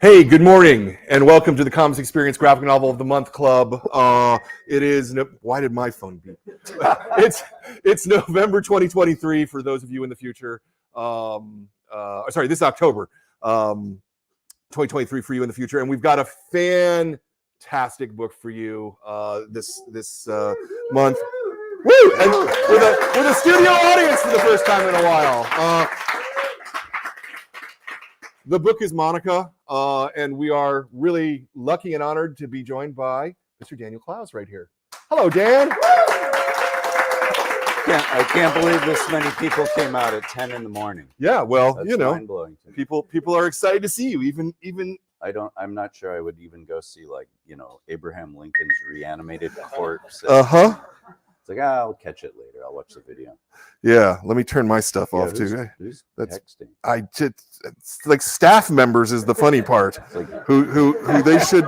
Hey, good morning, and welcome to the Comics Experience Graphic Novel of the Month Club. It is why did my phone beep? It's November 2023 for those of you in the future. Sorry, this is October 2023 for you in the future, and we've got a fantastic book for you this month. Woo! And with a studio audience for the first time in a while. The book is Monica, and we are really lucky and honored to be joined by Mr. Daniel Clowees right here. Hello, Dan. I can't believe this many people came out at 10 in the morning. Yeah, well, That's you know, mind-blowing to me. people are excited to see you. Even I'm not sure I would even go see, like, Abraham Lincoln's reanimated corpse. It's like, I'll catch it later. I'll watch the video. Yeah, let me turn my stuff off too. Who's That's texting? It's like staff members is the funny part. Like, who they should.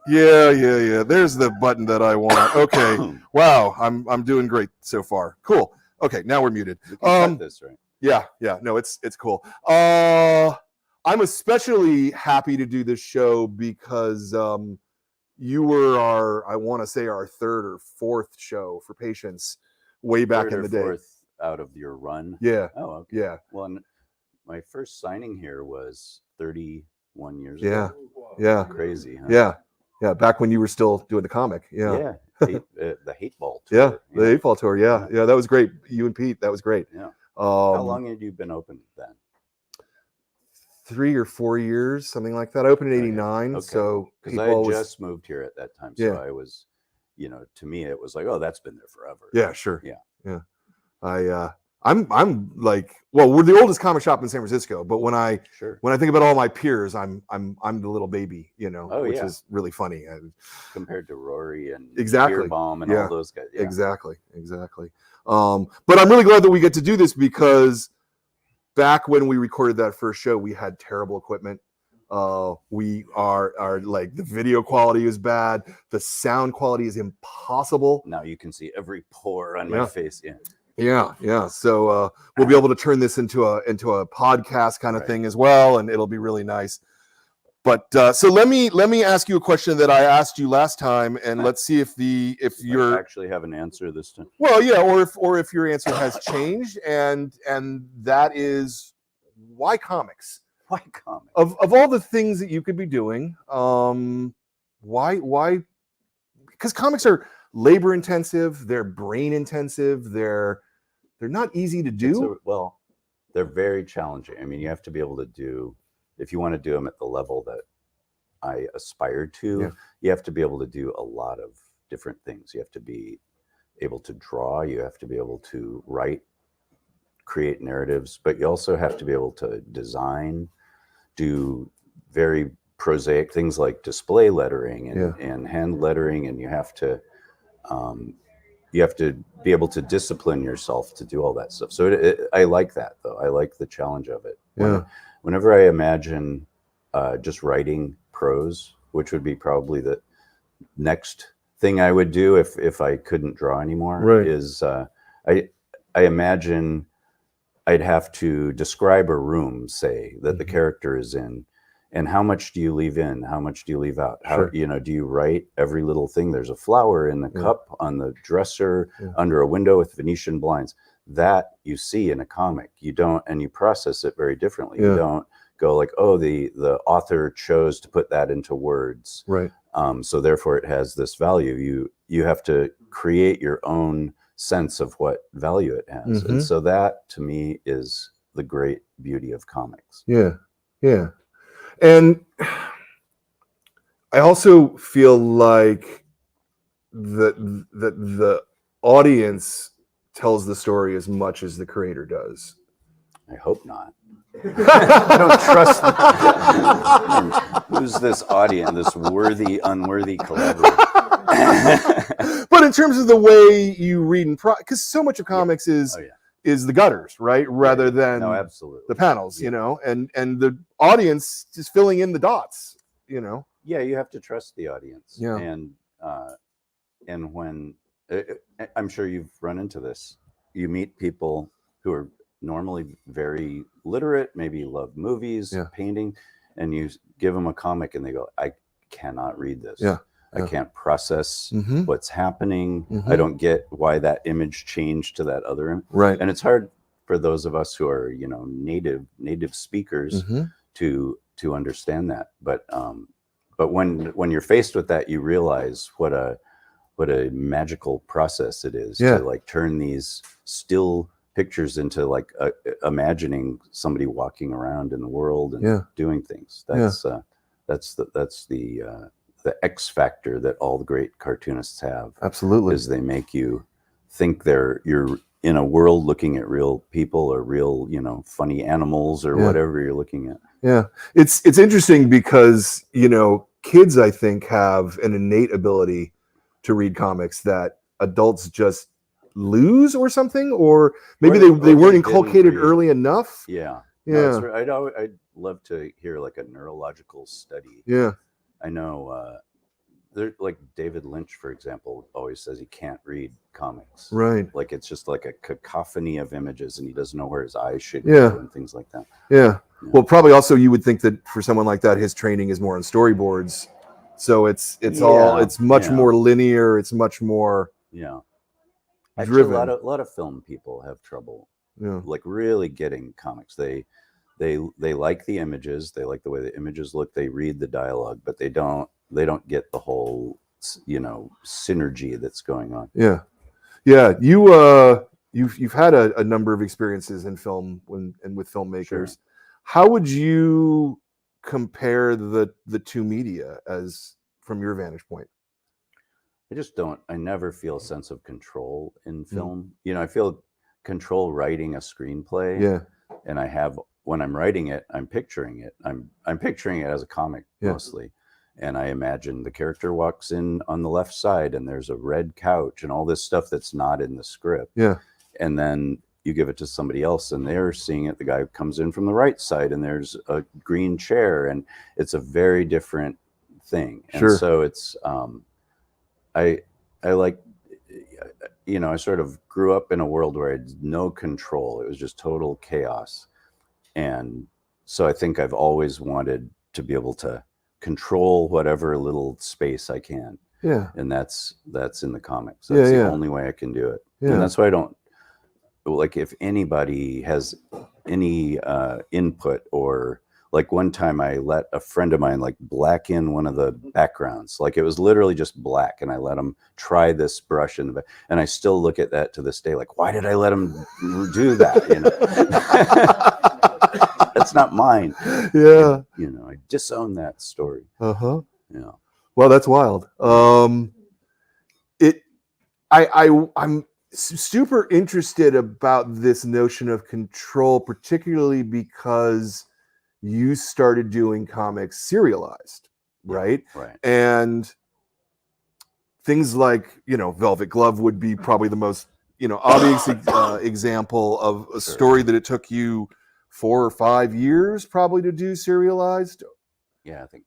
Yeah. There's the button that I want. Okay. Wow, I'm doing great so far. Cool. Okay, now we're muted. we can cut this, right? Yeah. No, it's cool. I'm especially happy to do this show because you were I want to say our third or fourth show for Patience way back in the day. Fourth out of your run. Yeah. Oh, okay. Yeah. Well, my first signing here was 31 years Yeah. ago. Yeah. Crazy, huh? Yeah. Back when you were still doing the comic. Yeah. The Hate Ball tour. Yeah. The Hate Ball tour. Yeah. That was great. You and Pete. That was great. Yeah. How long had you been open then? 3 or 4 years, something like that. I opened in '89, okay. So because I had just moved here at that time, so I was, to me it was like, oh, that's been there forever. Yeah, sure. Yeah. I'm like, well, we're the oldest comic shop in San Francisco, but when I think about all my peers, I'm the little baby, which is really funny compared to Rory and exactly Beerbaum and all those guys. Yeah. Exactly. But I'm really glad that we get to do this because back when we recorded that first show, we had terrible equipment. We are like, the video quality is bad. The sound quality is impossible. Now you can see every pore on my face. Yeah. So we'll be able to turn this into a podcast kind of thing as well, and it'll be really nice. But so let me ask you a question that I asked you last time, and let's see if you're actually have an answer this time. Well, yeah, or if your answer has changed, and that is why comics? Why comics? Of all the things that you could be doing, why? Because comics are labor intensive, they're brain intensive, they're not easy to do. Well, they're very challenging. I mean, you have to be able to do, if you want to do them at the level that I aspire to, you have to be able to do a lot of different things. You have to be able to draw, you have to be able to write, create narratives, but you also have to be able to design, do very prosaic things like display lettering and hand lettering, and you have to be able to discipline yourself to do all that stuff. So I like that, though. I like the challenge of it. Whenever I imagine just writing prose, which would be probably the next thing I would do if I couldn't draw anymore, is I imagine I'd have to describe a room, say, that the character is in, and how much do you leave in? How much do you leave out? How do you write every little thing? There's a flower in the cup on the dresser under a window with Venetian blinds. That you see in a comic. You don't, and you process it very differently. You don't go like, oh, the author chose to put that into words, so therefore it has this value. You have to create your own sense of what value it has, and so that to me is the great beauty of comics. Yeah. And I also feel like the audience tells the story as much as the creator does. I hope not. I don't trust them. Who's this audience, this worthy, unworthy collaborator? But in terms of the way you read and because so much of comics is the gutters, right? Rather than the panels, and the audience just filling in the dots, Yeah, you have to trust the audience. Yeah. And when I'm sure you've run into this, you meet people who are normally very literate, maybe love movies, painting, and you give them a comic and they go, I cannot read this. Yeah. I can't process Mm-hmm. what's happening. Mm-hmm. I don't get why that image changed to that other image. Right. And it's hard for those of us who are, native speakers Mm-hmm. to understand that. But when you're faced with that, you realize what a magical process it is to like turn these still pictures into like imagining somebody walking around in the world and doing things. That's the X factor that all the great cartoonists have. Absolutely. Is they make you think you're in a world looking at real people or real, funny animals or whatever you're looking at. Yeah. It's interesting because, kids, I think, have an innate ability to read comics that adults just lose or something, or maybe they weren't inculcated early enough. Yeah. Yeah. No, I'd love to hear like a neurological study. Yeah. I know like David Lynch, for example, always says he can't read comics. Right. Like it's just like a cacophony of images and he doesn't know where his eyes should go and things like that. Yeah. Well, probably also you would think that for someone like that, his training is more on storyboards. So it's much more linear. It's much more driven. Actually, a lot of film people have trouble like really getting comics. They like the images. They like the way the images look. They read the dialogue, but they don't get the whole, synergy that's going on. Yeah. Yeah. You've had a number of experiences in film and with filmmakers. Sure. How would you compare the two media as from your vantage point? I never feel a sense of control in film. I feel control writing a screenplay. Yeah. And when I'm writing it, I'm picturing it. I'm picturing it as a comic mostly. And I imagine the character walks in on the left side and there's a red couch and all this stuff that's not in the script. Yeah. And then you give it to somebody else and they're seeing it. The guy comes in from the right side and there's a green chair and it's a very different thing. And so it's, I like, I sort of grew up in a world where I had no control. It was just total chaos. And so I think I've always wanted to be able to control whatever little space I can. Yeah. And that's in the comics. That's the only way I can do it. Yeah. And that's why I don't, like, if anybody has any input, or like one time I let a friend of mine like black in one of the backgrounds, like it was literally just black, and I let him try this brush in the back, and I still look at that to this day, like, why did I let him do that? That's not mine. Yeah. I disown that story. Uh-huh. Yeah. Well, that's wild. I'm super interested about this notion of control, particularly because you started doing comics serialized, right? Right. And things like, Velvet Glove would be probably the most, obvious example of a story that it took you 4 or 5 years probably to do serialized. Yeah, I think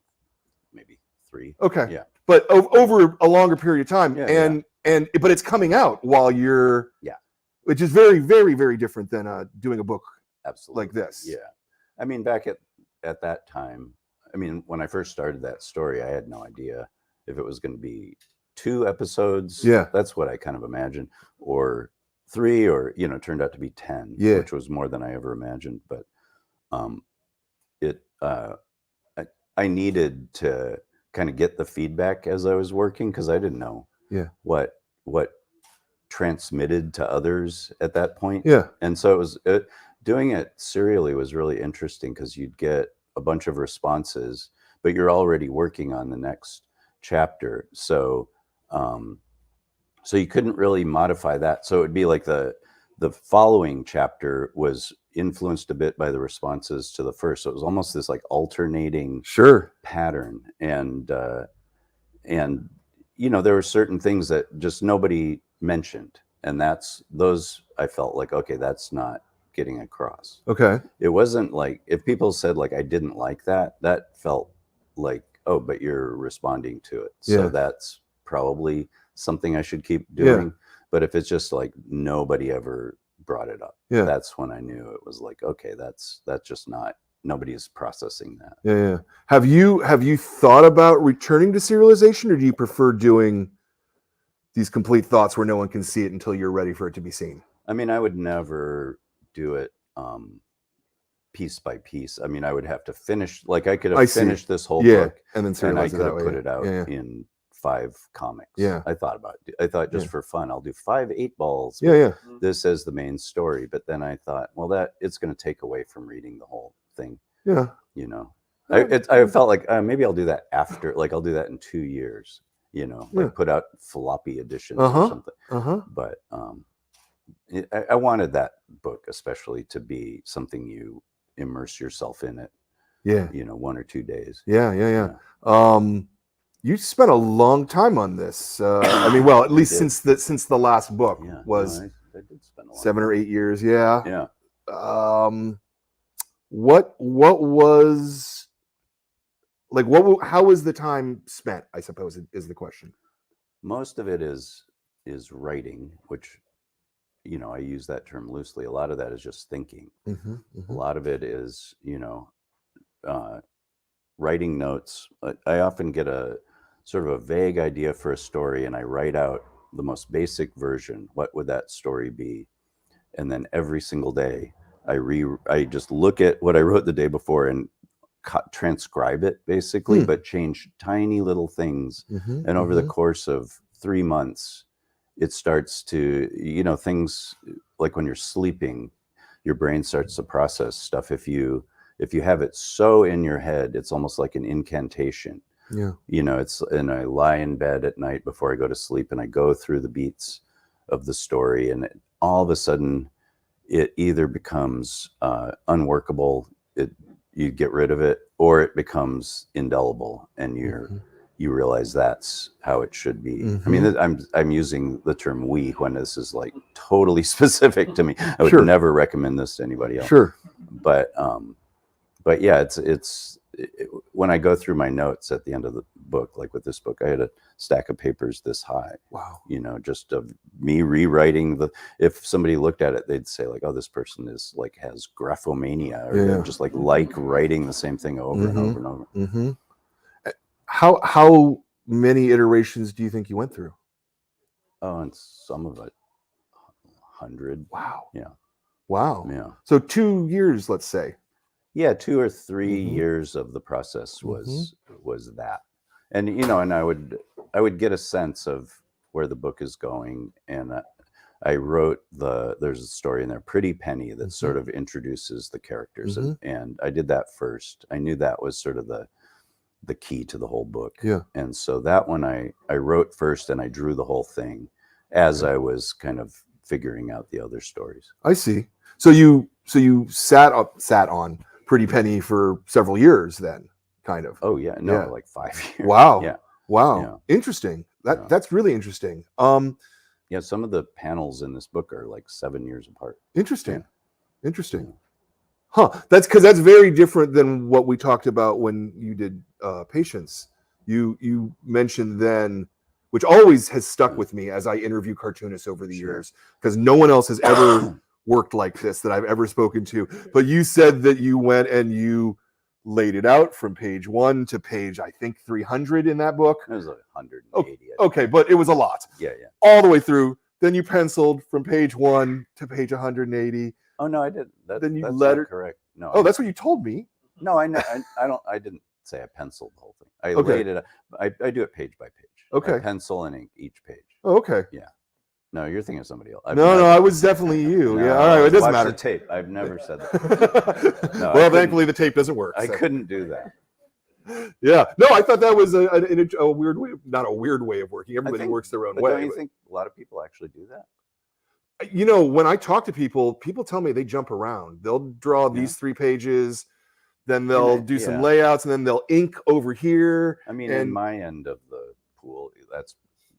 maybe 3. Okay. Yeah. But over a longer period of time. But it's coming out while you're, which is very, very, very different than doing a book like this. Yeah. I mean, back at that time, when I first started that story, I had no idea if it was going to be 2 episodes. Yeah. That's what I kind of imagined, or 3, or, turned out to be 10, which was more than I ever imagined. But I needed to kind of get the feedback as I was working, because I didn't know what transmitted to others at that point. Yeah. And so doing it serially was really interesting, because you'd get a bunch of responses, but you're already working on the next chapter. So you couldn't really modify that. So it'd be like the following chapter was influenced a bit by the responses to the first. So it was almost this like alternating pattern. And there were certain things that just nobody mentioned. And those I felt like, okay, that's not getting across. Okay. It wasn't like, if people said like, I didn't like that felt like, oh, but you're responding to it. So that's probably something I should keep doing. But if it's just like nobody ever brought it up, that's when I knew it was like, okay, that's just not nobody is processing that. Yeah. Have you thought about returning to serialization, or do you prefer doing these complete thoughts where no one can see it until you're ready for it to be seen? I mean, I would never do it piece by piece. I mean, I would have to finish, like I could have finished this whole book and then and I serialize it could that have way. put it out in 5 comics. Yeah. I thought about it. I thought just for fun, I'll do 5 8-balls. Yeah. This as the main story. But then I thought, well, that it's going to take away from reading the whole thing. Yeah. You know, I felt like maybe I'll do that after, like I'll do that in 2 years, you know, like put out floppy editions or something. But I wanted that book especially to be something you immerse yourself in it. Yeah. You know, 1 or 2 days. Yeah. You spent a long time on this. I mean, well, at least since the last book was I did spend a long 7 or 8 years. Yeah. Yeah. What was like? How was the time spent? I suppose is the question. Most of it is writing, which, you know, I use that term loosely. A lot of that is just thinking. A lot of it is, you know, writing notes. I often get a sort of a vague idea for a story, and I write out the most basic version. What would that story be? And then every single day, I just look at what I wrote the day before and transcribe it basically, but change tiny little things. And over the course of 3 months, it starts to, you know, things like when you're sleeping, your brain starts to process stuff. If you have it so in your head, it's almost like an incantation. Yeah. You know, and I lie in bed at night before I go to sleep and I go through the beats of the story, and all of a sudden it either becomes unworkable, you get rid of it, or it becomes indelible, and you realize that's how it should be. I mean, I'm using the term "we" when this is like totally specific to me. I would never recommend this to anybody else. But yeah, it's when I go through my notes at the end of the book, like with this book, I had a stack of papers this high. Wow. You know, just of me rewriting if somebody looked at it, they'd say like, oh, this person is like has graphomania, or just like writing the same thing over and over and over. How many iterations do you think you went through? Oh, and some of it 100. Wow. Yeah. Wow. Yeah. So 2 years, let's say. Yeah, 2 or 3 years of the process was that. And you know, and I would get a sense of where the book is going, and I wrote there's a story in there, Pretty Penny, that sort of introduces the characters, and I did that first. I knew that was sort of the key to the whole book. Yeah. And so that one I wrote first, and I drew the whole thing as I was kind of figuring out the other stories. I see. So you sat on Pretty Penny for several years then, kind of. Oh yeah, no, like 5 years. Wow. Yeah. Wow. Yeah. Interesting. That's really interesting. Yeah, some of the panels in this book are like 7 years apart. Interesting. Yeah. Interesting. Huh. That's because that's very different than what we talked about when you did Patience. You mentioned then, which always has stuck with me as I interview cartoonists over the years, because no one else has ever worked like this that I've ever spoken to. But you said that you went and you laid it out from page 1 to page, I think, 300 in that book. It was like 180. Okay, but it was a lot. Yeah. All the way through. Then you penciled from page 1 to page 180. Oh no, I didn't. That's not correct. No. Oh, that's what you told me. No, I know. I didn't say I penciled the whole thing. I laid it. I do it page by page. Okay. I pencil and ink each page. Oh, okay. Yeah. No, you're thinking of somebody else. No, I was definitely you. No, yeah, all right, it doesn't matter. The tape. I've never said that. No, well, thankfully the tape doesn't work. I couldn't do that. Yeah, no, I thought that was a weird way, not a weird way of working. Everybody works their own way. Don't you think a lot of people actually do that? You know, when I talk to people tell me they jump around. They'll draw these 3 pages, then they'll do some layouts, and then they'll ink over here. I mean, in my end of the pool, that's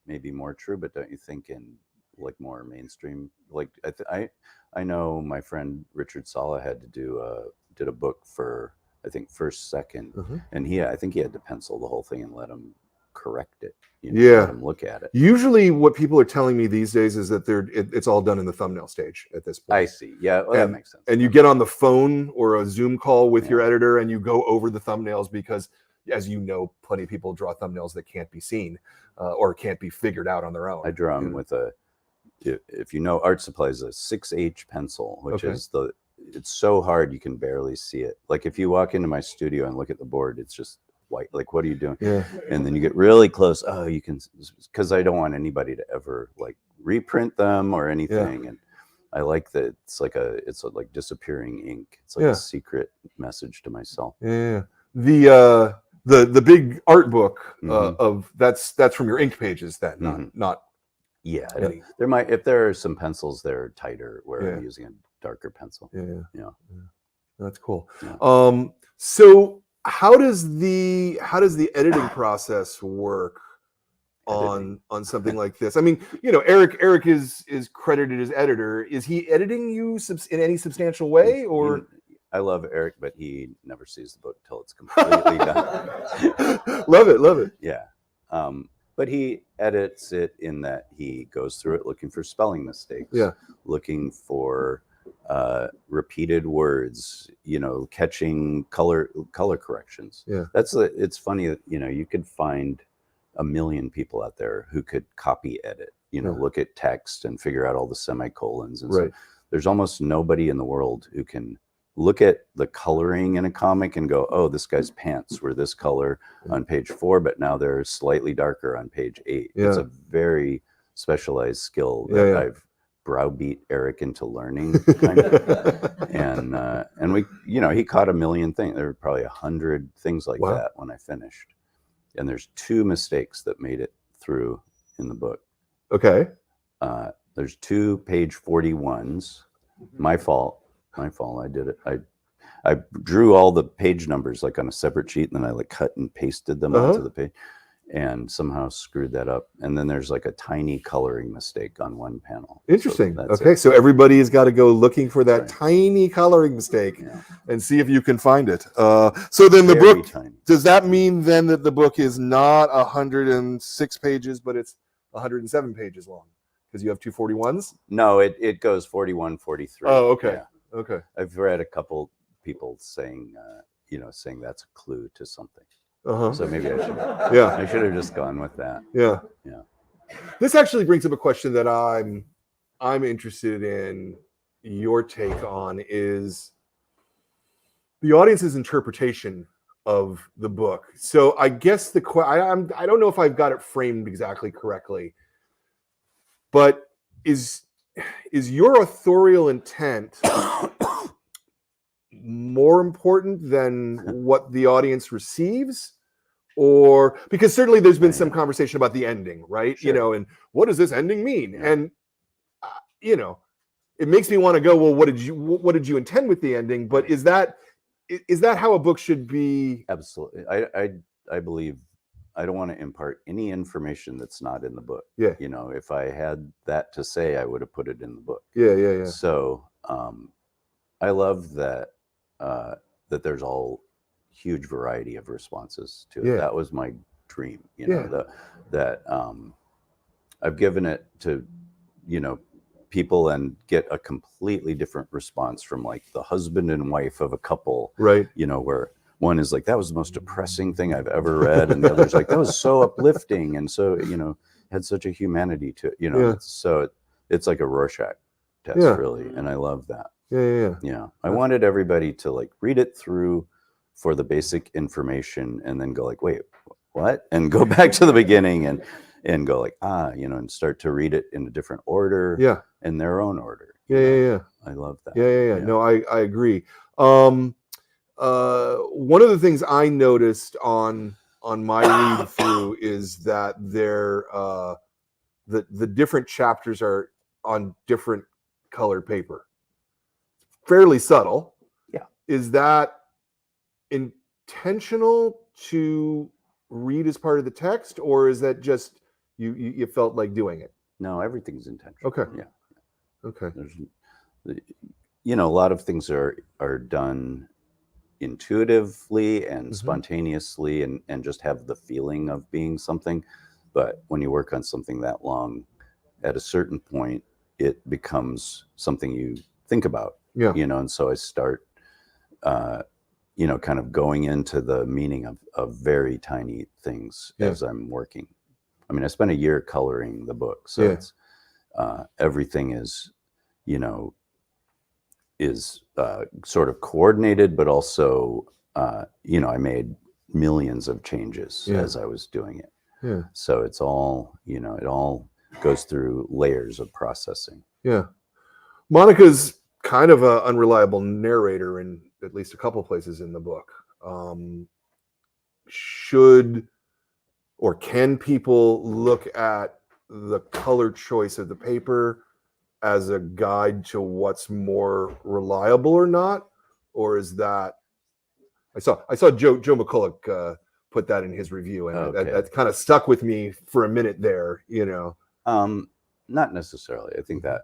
maybe more true, but don't you think in like more mainstream, like I know my friend Richard Sala had to did a book for, I think, First Second, and I think he had to pencil the whole thing and let him correct it. Yeah. Let them look at it. Usually what people are telling me these days is that it's all done in the thumbnail stage at this point. I see. Yeah, well, that makes sense. And you get on the phone or a Zoom call with your editor and you go over the thumbnails because, as you know, plenty of people draw thumbnails that can't be seen or can't be figured out on their own. I draw them with if you know art supplies, a 6H pencil, which is it's so hard you can barely see it. Like if you walk into my studio and look at the board, it's just white. Like, what are you doing? Yeah. And then you get really close. Oh, you can, because I don't want anybody to ever like reprint them or anything. Yeah. And I like that it's like disappearing ink. It's like a secret message to myself. Yeah. The big art book of that's from your ink pages then, not. Yeah, there might, if there are some pencils that are tighter where I'm using a darker pencil. Yeah. That's cool. Yeah. So how does the editing process work on something like this? I mean, Eric is credited as editor. Is he editing you in any substantial way, or? I love Eric, but he never sees the book till it's completely done. Love it. Yeah. But he edits it in that he goes through it looking for spelling mistakes, looking for repeated words, catching color corrections. Yeah. It's funny that, you could find a million people out there who could copy edit, look at text and figure out all the semicolons. And so there's almost nobody in the world who can look at the coloring in a comic and go, oh, this guy's pants were this color on page 4, but now they're slightly darker on page 8. Yeah. It's a very specialized skill that I've browbeat Eric into learning. Kind of. And we, he caught a million things. There were probably 100 things like that when I finished. And there's 2 mistakes that made it through in the book. Okay. There's 2 page 41s. My fault. I did it. I drew all the page numbers like on a separate sheet, and then I cut and pasted them onto the page, and somehow screwed that up. And then there's like a tiny coloring mistake on one panel. Interesting. So everybody has got to go looking for that tiny coloring mistake and see if you can find it. So then the book, does that mean then that the book is not 106 pages, but it's 107 pages long? Because you have 2 41s? No, it goes 41, 43. Oh, okay. Yeah. Okay. I've read a couple people saying that's a clue to something. So maybe I should. I should have just gone with that. Yeah. This actually brings up a question that I'm interested in your take on, is the audience's interpretation of the book. So I guess I don't know if I've got it framed exactly correctly, but is your authorial intent more important than what the audience receives? Or because certainly there's been some conversation about the ending, right? Sure. And what does this ending mean? And it makes me want to go, well, what did you intend with the ending? But is that how a book should be? Absolutely. I believe I don't want to impart any information that's not in the book. Yeah. If I had that to say, I would have put it in the book. Yeah. So I love that there's all huge variety of responses to it. That was my dream. That I've given it to people and get a completely different response from like the husband and wife of a couple. Right. Where one is like, that was the most depressing thing I've ever read. And the other's like, that was so uplifting. And so, had such a humanity to it, So it's like a Rorschach test, really. And I love that. Yeah. I wanted everybody to like read it through for the basic information and then go like, wait, what? And go back to the beginning and go like, and start to read it in a different order. Yeah. In their own order. Yeah. I love that. Yeah. No, I agree. One of the things I noticed on my read through is that the different chapters are on different colored paper. Fairly subtle. Yeah. Is that intentional to read as part of the text, or is that just you felt like doing it? No, everything's intentional. Okay. Yeah. Okay. There's, a lot of things are done intuitively and spontaneously and just have the feeling of being something. But when you work on something that long, at a certain point, it becomes something you think about, and so I start, kind of going into the meaning of very tiny things as I'm working. I mean, I spent a year coloring the book, so it's everything is, sort of coordinated, but also, I made millions of changes as I was doing it. Yeah. So it's all, it all goes through layers of processing. Yeah. Monica's kind of an unreliable narrator in at least a couple places in the book. Should or can people look at the color choice of the paper as a guide to what's more reliable or not? Or is that, I saw Joe McCulloch put that in his review, and that kind of stuck with me for a minute there, Not necessarily. I think that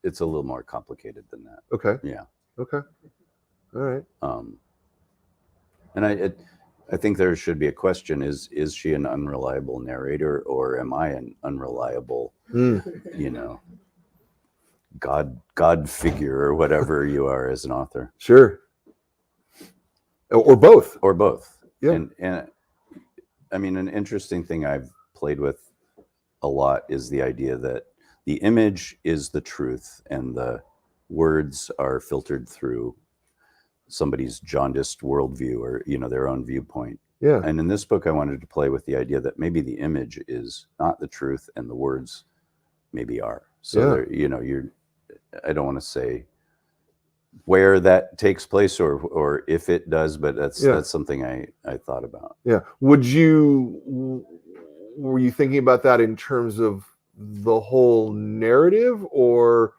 it's a little more complicated than that. Okay. Yeah. Okay. All right. And I think there should be a question: is she an unreliable narrator, or am I an unreliable, God figure, or whatever you are as an author? Sure. Or both. Or both. Yeah. And I mean, an interesting thing I've played with a lot is the idea that the image is the truth and the words are filtered through somebody's jaundiced worldview or, their own viewpoint. Yeah. And in this book, I wanted to play with the idea that maybe the image is not the truth and the words maybe are. So, I don't want to say where that takes place or if it does, but that's something I thought about. Yeah. Were you thinking about that in terms of the whole narrative, or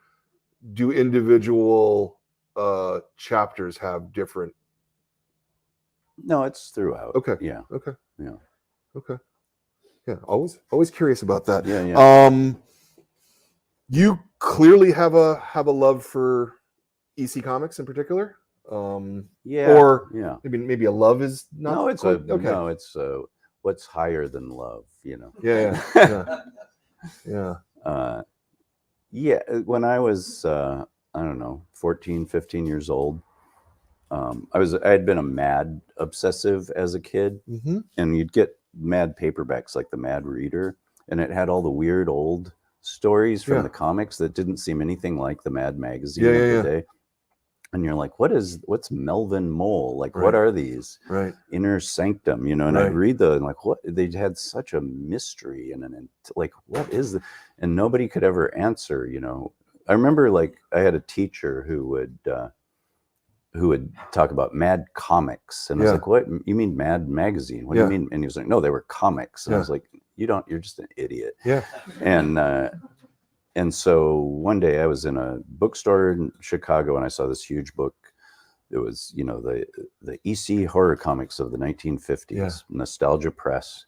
do individual chapters have different? No, it's throughout. Okay. Yeah. Okay. Yeah. Okay. Yeah. Always curious about that. Yeah. You clearly have a love for EC Comics in particular. Yeah. Or yeah. Maybe a love is not. No, it's quite, no, it's what's higher than love, Yeah. Yeah. When I was I don't know, 14, 15 years old, I had been a Mad obsessive as a kid, and you'd get Mad paperbacks like the Mad Reader, and it had all the weird old stories from the comics that didn't seem anything like the Mad magazine of the day. And you're like, what's Melvin Mole? Like, what are these? Right. Inner Sanctum, and I'd read and like, what? They had such a mystery and like, what is the, and nobody could ever answer, I remember like I had a teacher who would talk about Mad comics. And I was like, what, you mean Mad magazine? What do you mean? And he was like, no, they were comics. And I was like, you're just an idiot. Yeah. And so one day I was in a bookstore in Chicago and I saw this huge book. It was, the EC horror comics of the 1950s, Nostalgia Press.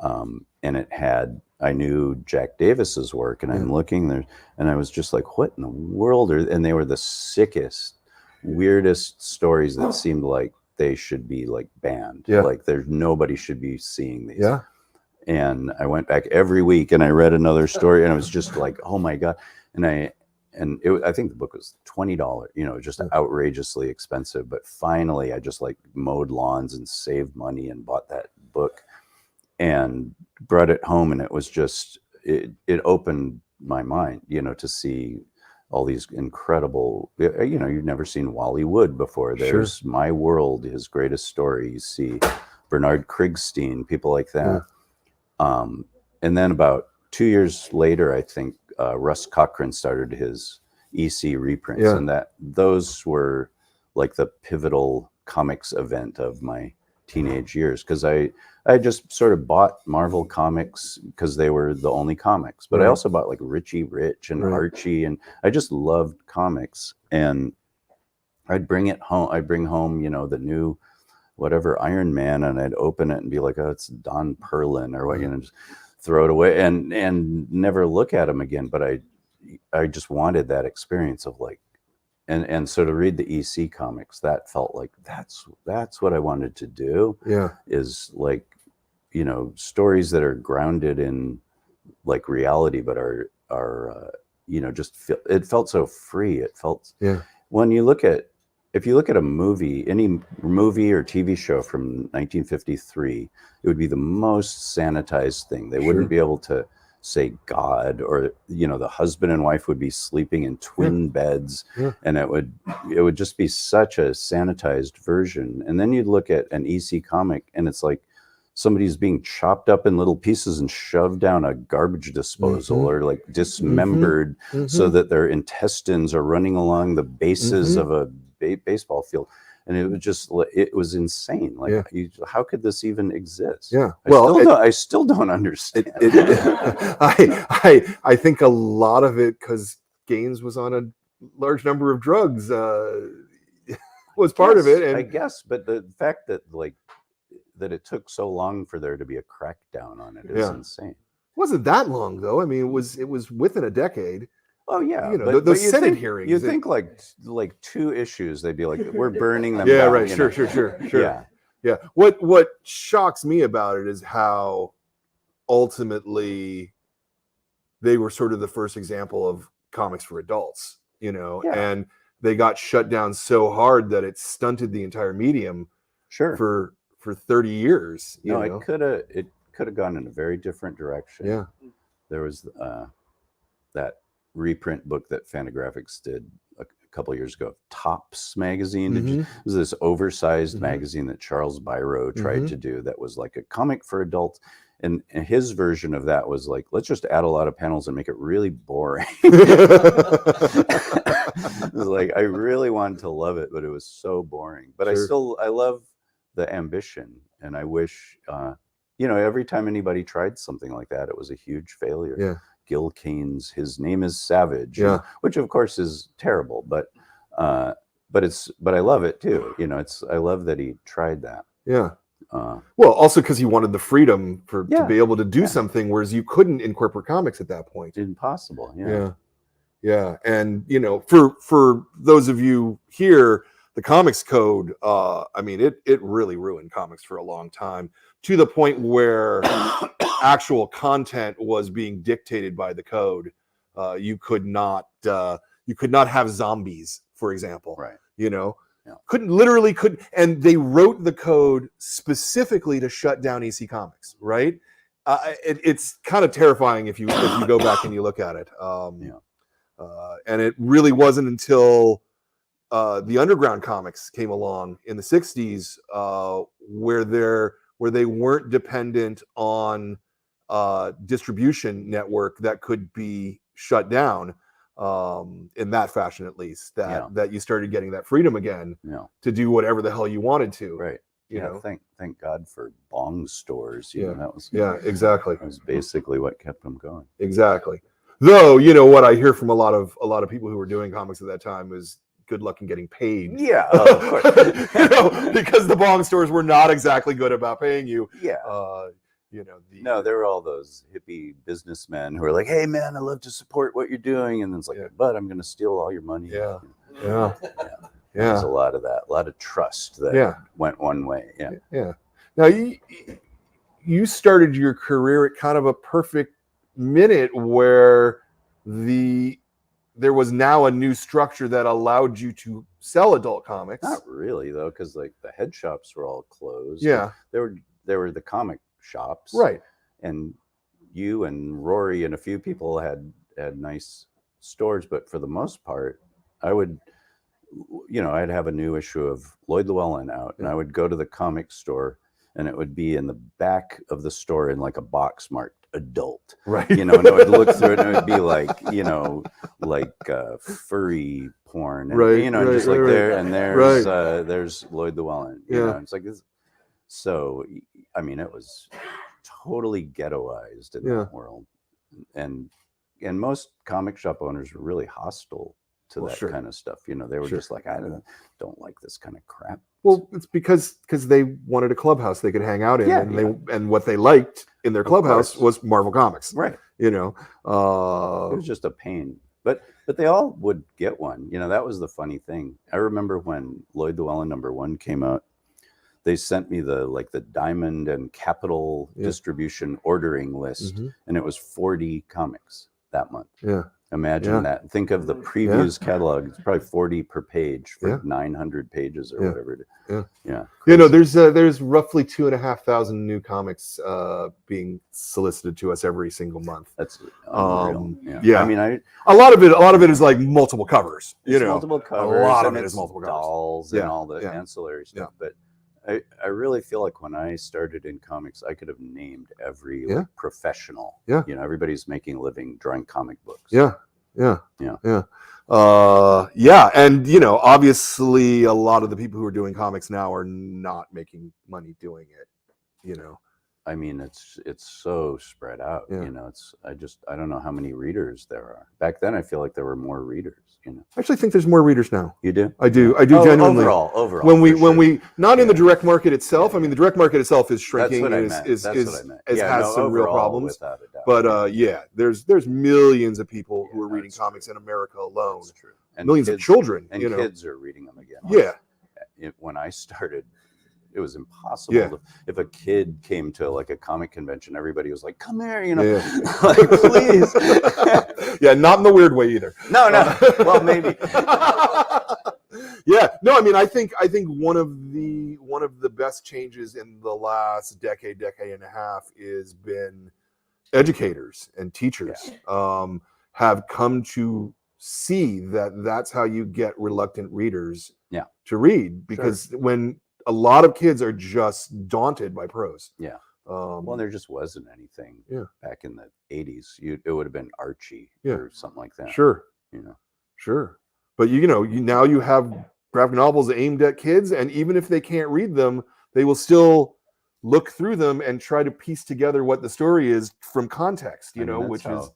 And it had, I knew Jack Davis's work, and I'm looking there and I was just like, what in the world and they were the sickest, weirdest stories that seemed like they should be like banned. Like nobody should be seeing these. Yeah. And I went back every week and I read another story and I was just like, oh my God. I think the book was $20, just outrageously expensive. But finally I just like mowed lawns and saved money and bought that book and brought it home. And it was just, it opened my mind, to see all these incredible, you've never seen Wally Wood before. There's My World, his greatest story. You see Bernard Krigstein, people like that. And then about 2 years later, I think Russ Cochran started his EC reprints, and those were like the pivotal comics event of my teenage years, because I just sort of bought Marvel comics because they were the only comics, but I also bought like Richie Rich and Archie, and I just loved comics. And I'd bring home, the new whatever Iron Man, and I'd open it and be like, oh, it's Don Perlin or what, just throw it away and never look at him again. But I just wanted that experience of like and so to read the EC comics, that felt like that's what I wanted to do. Yeah. Is like, stories that are grounded in like reality, but are just it felt so free. It felt, when if you look at a movie, any movie or TV show from 1953, it would be the most sanitized thing. They wouldn't be able to say God, or the husband and wife would be sleeping in twin beds, and it would just be such a sanitized version. And then you'd look at an EC comic, and it's like somebody's being chopped up in little pieces and shoved down a garbage disposal, or like dismembered, so that their intestines are running along the bases of a baseball field. And it was insane. Like, how could this even exist? Yeah. I still don't understand. I think a lot of it, because Gaines was on a large number of drugs, was part of it. And I guess, but the fact that that it took so long for there to be a crackdown on it is insane. It wasn't that long though. I mean, it was within a decade. Oh yeah, the Senate hearings. You think like 2 issues, they'd be like, we're burning them. Yeah, down, right. Sure. Yeah. What shocks me about it is how ultimately they were sort of the first example of comics for adults. And they got shut down so hard that it stunted the entire medium. For 30 years. It could have gone in a very different direction. Yeah. There was that reprint book that Fantagraphics did a couple of years ago, Tops magazine. It was this oversized magazine that Charles Biro tried to do that was like a comic for adults. And his version of that was like, let's just add a lot of panels and make it really boring. It was like, I really wanted to love it, but it was so boring. But I love the ambition. And I wish, every time anybody tried something like that, it was a huge failure. Yeah. Gil Kane's His Name is Savage, which of course is terrible, but I love it too. I love that he tried that. Yeah. Well, also because he wanted the freedom to be able to do something, whereas you couldn't in corporate comics at that point. Impossible. Yeah. And for those of you here, the Comics Code, I mean, it really ruined comics for a long time, to the point where actual content was being dictated by the code. You could not have zombies, for example. Right. Couldn't, and they wrote the code specifically to shut down EC Comics, right? It's kind of terrifying if you go back and you look at it. And it really wasn't until the underground comics came along in the 60s, where they weren't dependent on distribution network that could be shut down, in that fashion, at least, that you started getting that freedom again to do whatever the hell you wanted to. Right. Thank God for bong stores. That was exactly. That was basically what kept them going. Exactly. Though, what I hear from a lot of people who were doing comics at that time is good luck in getting paid. Yeah, of course. Because the bong stores were not exactly good about paying you. Yeah. No, there were all those hippie businessmen who were like, "Hey, man, I love to support what you're doing," and then it's like, "But I'm going to steal all your money." Yeah. There's a lot of that, a lot of trust that went one way. Yeah. Now you started your career at kind of a perfect minute where there was now a new structure that allowed you to sell adult comics. Not really, though, because like the head shops were all closed. Yeah. There were the comic shops. Right. And you and Rory and a few people had nice stores, but for the most part, I would, I'd have a new issue of Lloyd Llewellyn out, and I would go to the comic store, and it would be in the back of the store in like a box marked adult. Right. And I would look through it, and it would be like, furry porn. And, right. Just like there, and there's Lloyd Llewellyn. It's like this. So, I mean, it was totally ghettoized in that world. And most comic shop owners were really hostile to that kind of stuff. They were just like, I don't like this kind of crap. Well, it's because they wanted a clubhouse they could hang out in, and what they liked in their clubhouse was Marvel Comics. Right. It was just a pain. But they all would get one. You know, that was the funny thing. I remember when Lloyd Llewellyn #1 came out, they sent me the Diamond and Capital distribution ordering list, and it was 40 comics that month. Yeah. Imagine that. Think of the previews catalog. It's probably 40 per page for 900 pages or whatever it is. Yeah. You know, there's roughly 2,500 new comics being solicited to us every single month. That's unreal. Yeah. I mean, a lot of it is like multiple covers. You know, multiple covers. A lot of and it is multiple covers. Dolls and all the ancillary stuff. But I really feel like when I started in comics, I could have named every professional. Yeah. You know, everybody's making a living drawing comic books. Yeah. And you know, obviously a lot of the people who are doing comics now are not making money doing it, you know. I mean, it's so spread out, you know. I don't know how many readers there are. Back then I feel like there were more readers, you know. I actually think there's more readers now. You do? I do genuinely. Overall. When we not in the direct market itself. I mean, the direct market itself is shrinking. That's what I meant. Has some real problems. Without a doubt. But there's millions of people who are reading comics in America alone. That's true. And millions of children. And you know. kids are reading them again. Yeah. When I started, it was impossible. If a kid came to like a comic convention, everybody was like, "Come here," you know, like, please. Not in the weird way either. No. Well, maybe. No. I mean, I think one of the best changes in the last decade and a half has been educators and teachers have come to see that that's how you get reluctant readers to read, because when a lot of kids are just daunted by prose. Well, there just wasn't anything back in the 80s. It would have been Archie or something like that. Sure. You know. Sure. But now you have graphic novels aimed at kids, and even if they can't read them, they will still look through them and try to piece together what the story is from context, which is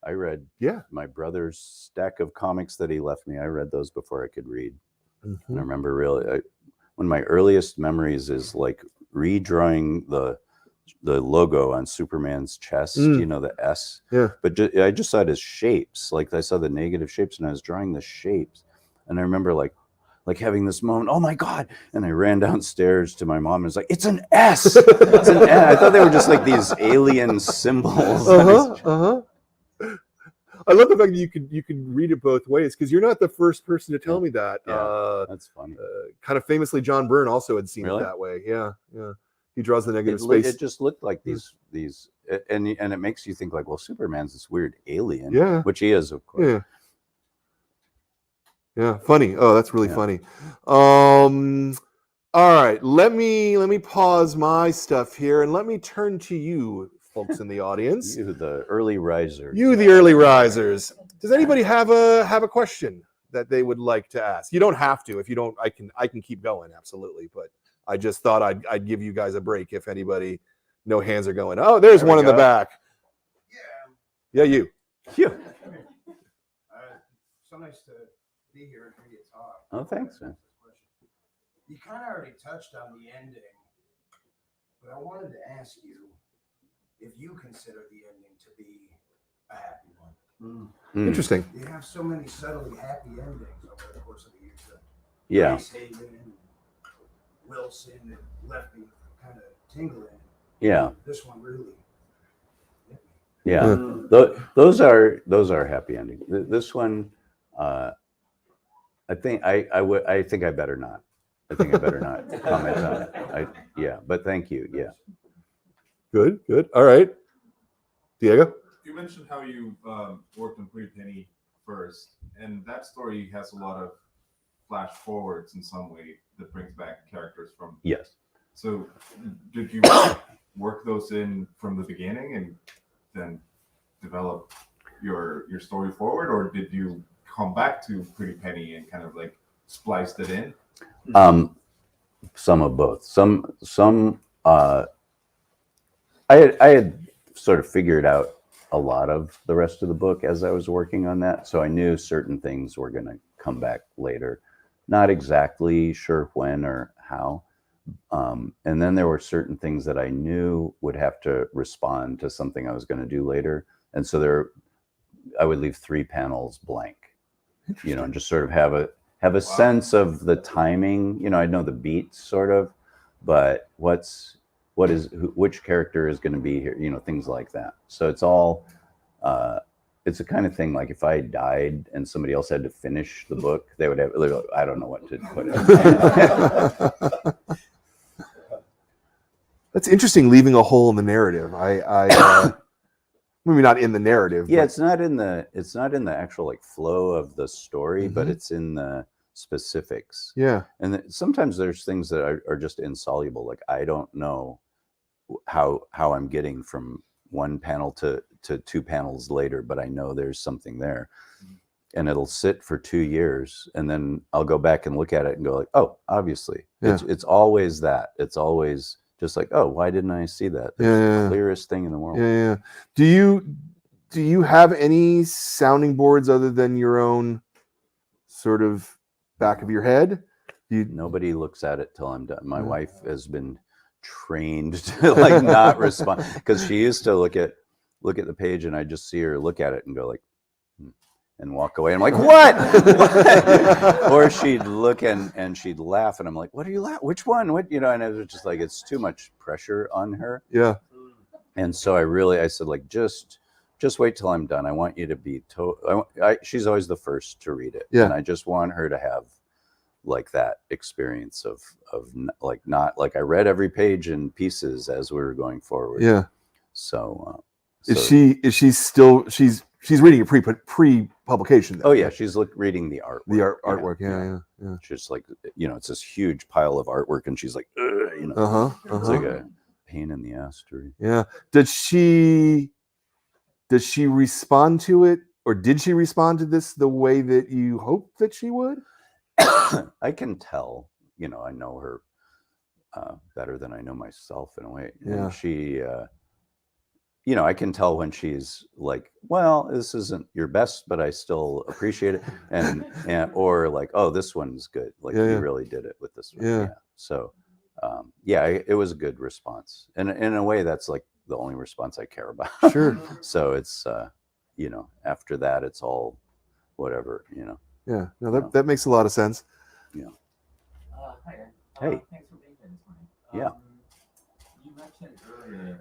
I read my brother's stack of comics that he left me. I read those before I could read. And I remember one of my earliest memories is like redrawing the logo on Superman's chest, you know, the S. But I just saw it as shapes. Like I saw the negative shapes and I was drawing the shapes. And I remember like having this moment, oh my God. And I ran downstairs to my mom and was like, it's an S. It's an S. I thought they were just like these alien symbols. I love the fact that you can read it both ways, because you're not the first person to tell me that. That's funny. Kind of famously, John Byrne also had seen it that way. Yeah. He draws the negative space. It just looked like these, and it makes you think like, well, Superman's this weird alien, which he is, of course. Yeah. Funny. Oh, that's really funny. All right, let me pause my stuff here and let me turn to you, folks in the audience. You, the early risers. You, the early risers. Does anybody have a question that they would like to ask? You don't have to. If you don't, I can keep going. Absolutely. But I just thought I'd give you guys a break if anybody, no hands are going. Oh, there's one in the back. Yeah, you. So nice to be here and hear you talk. Oh, thanks, man. You kind of already touched on the ending, but I wanted to ask you if you consider the ending to be a happy one. Interesting. You have so many subtly happy endings over the course of the years. Yeah. Haven and Wilson and left me kind of tingling. Yeah. This one really. Yeah. Those are happy endings. This one, I think I think I better not. I think I better not comment on it. But thank you. Yeah. Good. All right. Diego? You mentioned how you worked on Pretty Penny first, and that story has a lot of flash forwards in some way that brings back characters from. Yes. So did you work those in from the beginning and then develop your story forward, or did you come back to Pretty Penny and kind of like spliced it in? Some of both. Some I had sort of figured out a lot of the rest of the book as I was working on that, so I knew certain things were going to come back later. Not exactly sure when or how. And then there were certain things that I knew would have to respond to something I was going to do later. And so I would leave 3 panels blank, and just sort of have a sense of the timing. I know the beats sort of, but which character is going to be here, things like that. So it's all, it's the kind of thing, like if I died and somebody else had to finish the book, they would have, I don't know what to put in. That's interesting, leaving a hole in the narrative. Maybe not in the narrative. Yeah, but... it's not in the actual like flow of the story, but it's in the specifics. Yeah. And sometimes there's things that are just insoluble. Like I don't know how I'm getting from one panel to 2 panels later, but I know there's something there. And it'll sit for 2 years, and then I'll go back and look at it and go like, oh, obviously. Yeah. It's always that. It's always just like, oh, why didn't I see that? That's the clearest thing in the world. Yeah. Do you have any sounding boards other than your own sort of back of your head? Nobody looks at it till I'm done. My wife has been trained to like not respond, because she used to look at the page and I just see her look at it and go like, and walk away. I'm like, what? Or she'd look and she'd laugh, and I'm like, what are you laughing? Which one? What? And it was just like, it's too much pressure on her. Yeah. And so I said like, just wait till I'm done. I want you to be she's always the first to read it. Yeah. And I just want her to have like that experience of like, not like I read every page in pieces as we were going forward. Yeah. So is she still she's reading it pre-publication? Oh yeah, she's reading the artwork. The artwork. Yeah. She's like, it's this huge pile of artwork, and she's like, it's like a pain in the ass to read. Yeah. Does she respond to it, or did she respond to this the way that you hoped that she would? I can tell, I know her better than I know myself in a way. Yeah. And she, I can tell when she's like, well, this isn't your best, but I still appreciate it. And or like, oh, this one's good. Like you really did it with this one. Yeah. So, it was a good response. And in a way, that's like the only response I care about. Sure. So it's, after that, it's all whatever, Yeah. No, that makes a lot of sense. Yeah. Hi. Hey. Thanks for being here this morning. Yeah. You mentioned earlier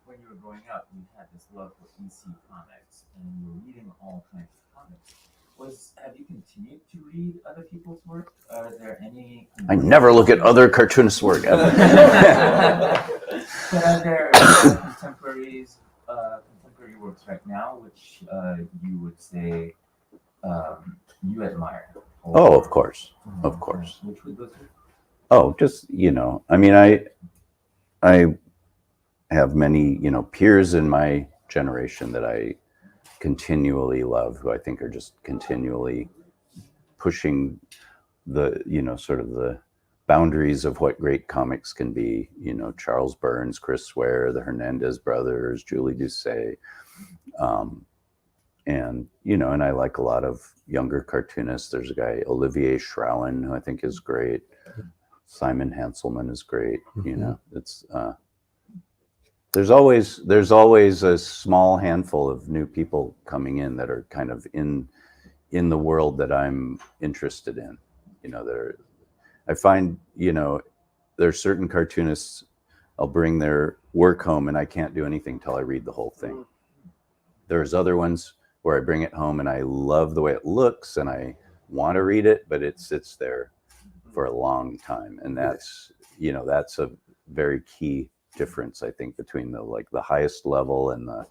when you were growing up, you had this love for EC comics, and you were reading all kinds of comics. Have you continued to read other people's work? Are there any? I never look at other cartoonists' work ever. But are there contemporary works right now which you would say you admire? Oh, of course. Which would those be? Oh, just, I mean, I have many, peers in my generation that I continually love, who I think are just continually pushing the, sort of the boundaries of what great comics can be. Charles Burns, Chris Ware, the Hernandez brothers, Julie Doucet. And I like a lot of younger cartoonists. There's a guy, Olivier Schrouen, who I think is great. Simon Hanselman is great. It's there's always a small handful of new people coming in that are kind of in the world that I'm interested in. I find, there's certain cartoonists, I'll bring their work home and I can't do anything till I read the whole thing. There's other ones where I bring it home and I love the way it looks and I want to read it, but it sits there for a long time. And that's a very key difference, I think, between the highest level and the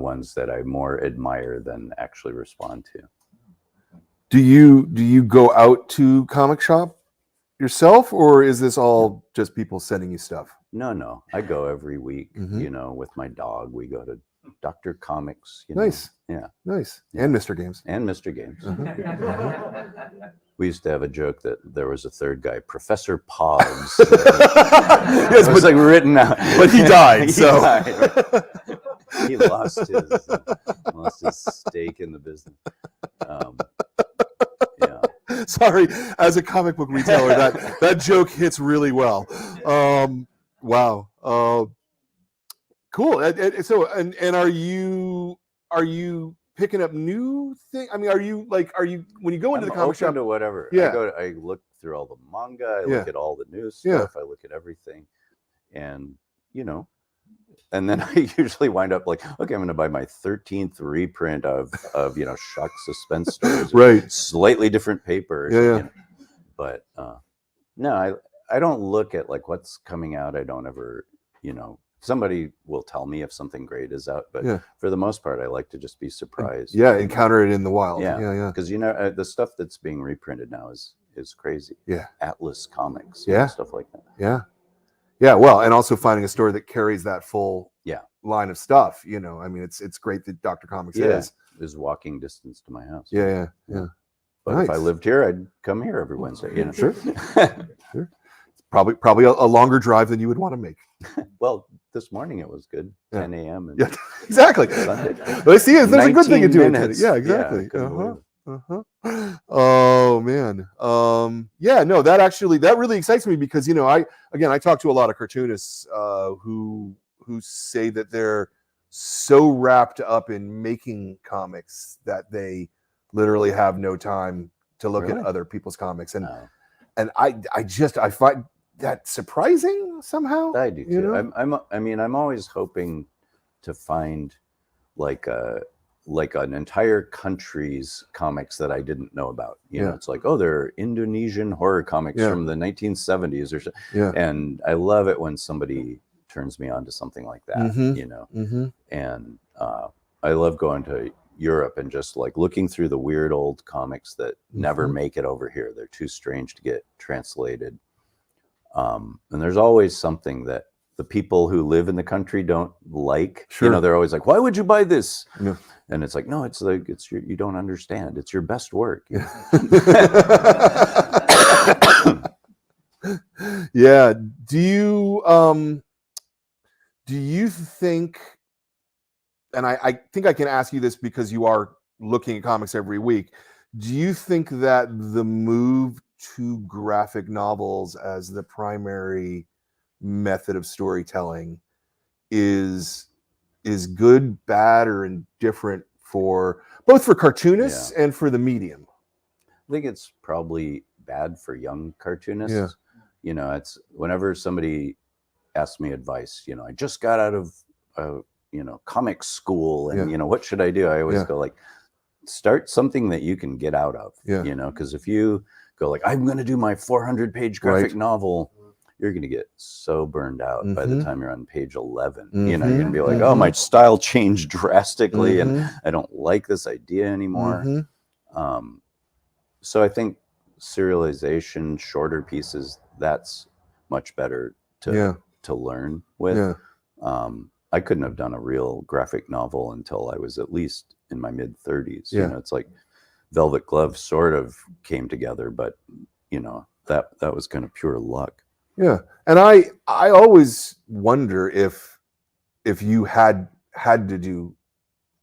ones that I more admire than actually respond to. Do you go out to comic shop yourself, or is this all just people sending you stuff? No, I go every week. With my dog, we go to Dr. Comics. Nice. Yeah. Nice. And Mr. Games. And Mr. Games. We used to have a joke that there was a third guy, Professor Pogs. Yes, it was like written out, but he died. He lost his stake in the business. Yeah. Sorry, as a comic book retailer, that joke hits really well. Wow. Cool. So, and are picking up new things? I mean, are you when you go into I'm the comic open shop? to whatever. Yeah. I look through all the manga. I Yeah. look at all the new Yeah. stuff. I look at everything, and and then I usually wind up like, okay, I'm going to buy my 13th reprint of Shock suspense stories, Right. slightly different paper. Yeah. But no, I don't look at like what's coming out. I don't ever, somebody will tell me if something great is out, but for the most part, I like to just be surprised. Yeah, encounter it in the wild. Yeah. Because the stuff that's being reprinted now is crazy. Yeah. Atlas Comics. Yeah. Stuff like that. Yeah. Yeah. Well, and also finding a store that carries that full line of stuff. I mean, it's great that Dr. Comics is walking distance to my house. Yeah. But if I lived here, I'd come here every Wednesday. Sure. Sure. Probably a longer drive than you would want to make. Well, this morning it was good. 10 a.m. Yeah, exactly. Sunday. But see, there's a good thing to do it. Yeah, exactly. Oh man. No, that really excites me because I talk to a lot of cartoonists who say that they're so wrapped up in making comics that they literally have no time to look at other people's comics, and I find that surprising somehow. I do too. I'm always hoping to find like an entire country's comics that I didn't know about. It's like, oh, there are Indonesian horror comics from the 1970s or so. And I love it when somebody turns me on to something like that. And I love going to Europe and just like looking through the weird old comics that never make it over here. They're too strange to get translated. And there's always something that the people who live in the country don't like. Sure. They're always like, why would you buy this? Yeah. And it's like, no, you don't understand. It's your best work. Yeah. Do you think, and I think I can ask you this because you are looking at comics every week, do you think that the move to graphic novels as the primary method of storytelling is good, bad, or indifferent for both for cartoonists and for the medium? I think it's probably bad for young cartoonists. It's whenever somebody asks me advice, I just got out of comic school and what should I do? I always go like, start something that you can get out of. Because if you go like, I'm going to do my 400-page graphic novel, you're going to get so burned out by the time you're on page 11. You're going to be like, oh, my style changed drastically and I don't like this idea anymore. So I think serialization, shorter pieces, that's much better to learn with. I couldn't have done a real graphic novel until I was at least in my mid 30s. It's like Velvet Glove sort of came together, but that was kind of pure luck. Yeah. And I always wonder if you had to do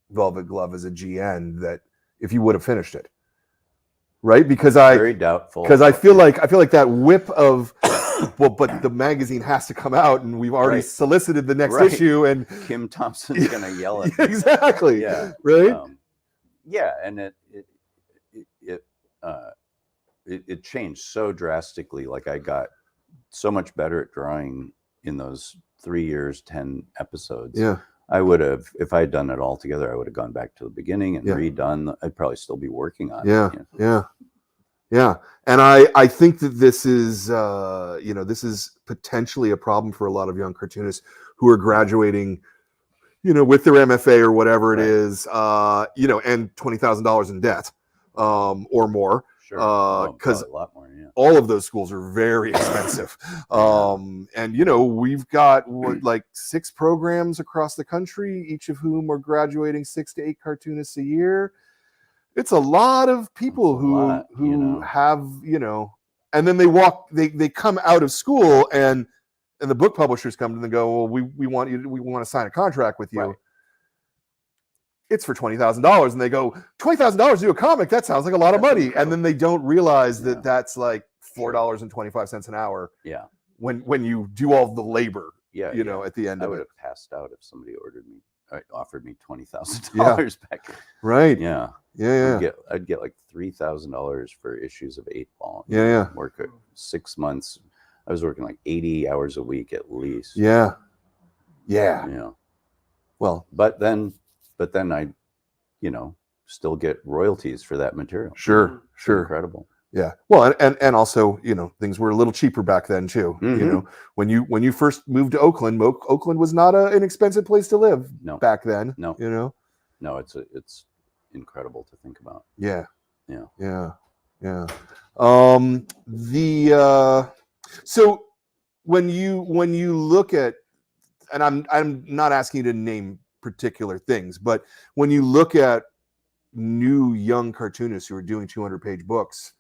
Velvet Glove as a GN, that if you would have finished it. Right? Because very doubtful. Because I feel like that whip of well, but the magazine has to come out, and we've already solicited the next issue, and Kim Thompson's gonna yell at me. Exactly. Yeah. Right. And it changed so drastically. Like I got so much better at drawing in those 3 years, 10 episodes. Yeah. I would have, if I had done it all together, I would have gone back to the beginning and redone. I'd probably still be working on it. Yeah. And I think that this is, this is potentially a problem for a lot of young cartoonists who are graduating, with their MFA or whatever it is, and $20,000 in debt, or more. Sure. Because a lot more, all of those schools are very expensive. And we've got like 6 programs across the country, each of whom are graduating 6 to 8 cartoonists a year. It's a lot of people who have, and then they come out of school and the book publishers come to them and go, well, we want to sign a contract with you. Right. It's for $20,000, and they go, $20,000 to do a comic? That sounds like a lot of money. And then they don't realize that that's like $4.25 an hour. Yeah. When you do all the labor, at the end I of would it. have passed out if somebody ordered me offered me $20,000 back. Right. Yeah. Yeah. I'd get like $3,000 for issues of 8-Ball. Yeah. Work 6 months. I was working like 80 hours a week at least. Yeah. Yeah. Yeah. Well, But then I, still get royalties for that material. sure. It's incredible. Yeah. Well, and also, things were a little cheaper back then too. Mhm. When you first moved to Oakland, Oakland was not an expensive place to live No. back then. No. No, it's incredible to think about. Yeah. Yeah. Yeah. So when you look at, and I'm not asking you to name particular things, but when you look at new young cartoonists who are doing 200-page books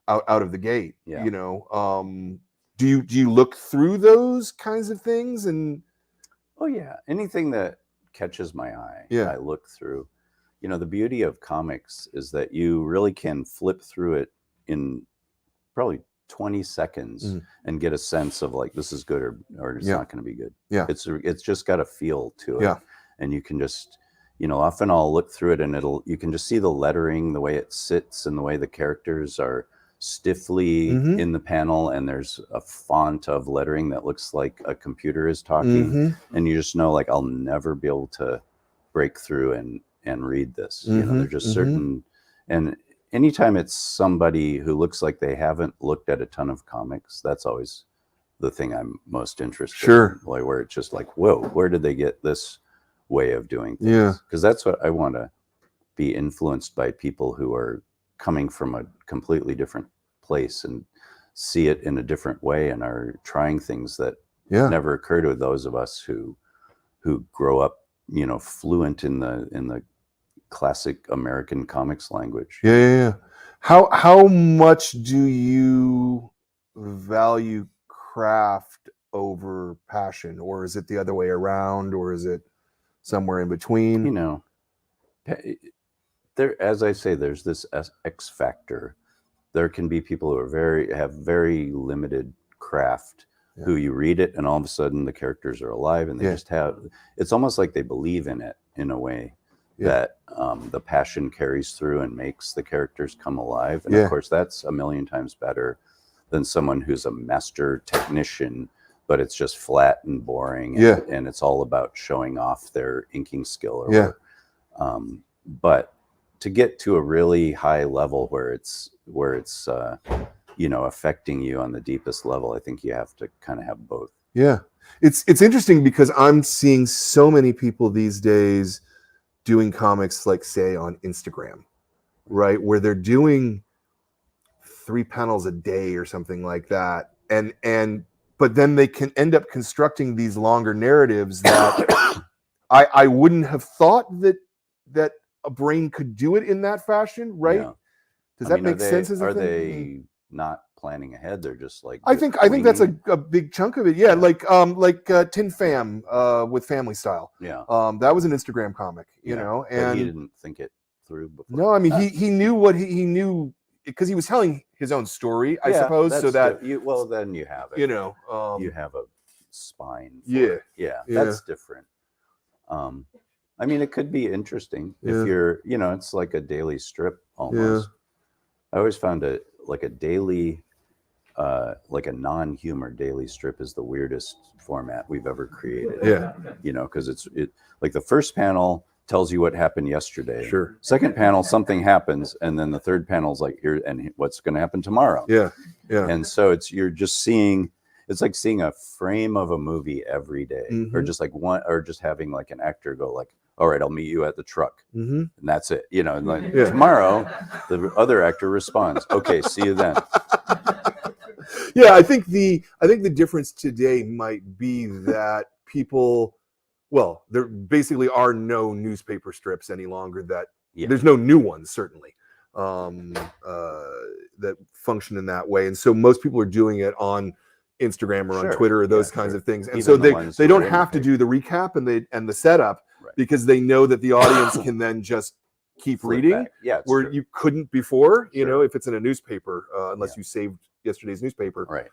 out of the gate, Yeah. do you look through those kinds of things? And Oh yeah, anything that catches my eye, Yeah. I look through. The beauty of comics is that you really can flip through it in probably 20 seconds and get a sense of like, this is good or it's not going to be good. Yeah. It's just got a feel to it. Yeah. And you can just, often I'll look through it and you can just see the lettering, the way it sits and the way the characters are stiffly in the panel, and there's a font of lettering that looks like a computer is talking, and you just know like, I'll never be able to break through and read this. They're just certain, and anytime it's somebody who looks like they haven't looked at a ton of comics, that's always the thing I'm most interested in. Like where it's just like, whoa, where did they get this way of doing things? Yeah. Because that's what I want to be influenced by, people who are coming from a completely different place and see it in a different way and are trying things that never occur to those of us who grow up, fluent in the classic American comics language. Yeah. How much do you value craft over passion, or is it the other way around, or is it somewhere in between? There, as I say, there's this X factor. There can be people who have very limited craft, who you read it and all of a sudden the characters are alive, and they just have, it's almost like they believe in it in a way that the passion carries through and makes the characters come alive. And of course, that's a million times better than someone who's a master technician, but it's just flat and boring, and it's all about showing off their inking skill. But to get to a really high level where it's affecting you on the deepest level, I think you have to kind of have both. Yeah, it's interesting because I'm seeing so many people these days doing comics, like say on Instagram, right, where they're doing 3 panels a day or something like that, but then they can end up constructing these longer narratives that I wouldn't have thought that a brain could do it in that fashion, right? Yeah. Does that make sense? Are they not planning ahead? They're just like, I think that's a big chunk of it. Yeah, like Tin Fam with Family Style. Yeah. That was an Instagram comic, and but he didn't think it through before. No, I mean he knew what he knew, because he was telling his own story, I suppose. So that then you have it. You have a spine. That's different. I mean, it could be interesting if you're, it's like a daily strip almost. I always found a daily, like a non-humor daily strip is the weirdest format we've ever created. Because it like the first panel tells you what happened yesterday. Sure. Second panel, something happens, and then the third panel is like, here and what's going to happen tomorrow. Yeah. And so you're just seeing. It's like seeing a frame of a movie every day, or just like or just having like an actor go like, all right, I'll meet you at the truck. And that's it. And like tomorrow, the other actor responds, okay, see you then. Yeah, I think the difference today might be that people, there basically are no newspaper strips any longer. There's no new ones, certainly, that function in that way. And so most people are doing it on Instagram or on Twitter or those kinds of things. And so they don't have to do the recap and the setup, because they know that the audience can then just keep reading, where you couldn't before, if it's in a newspaper, unless you saved yesterday's newspaper. Right.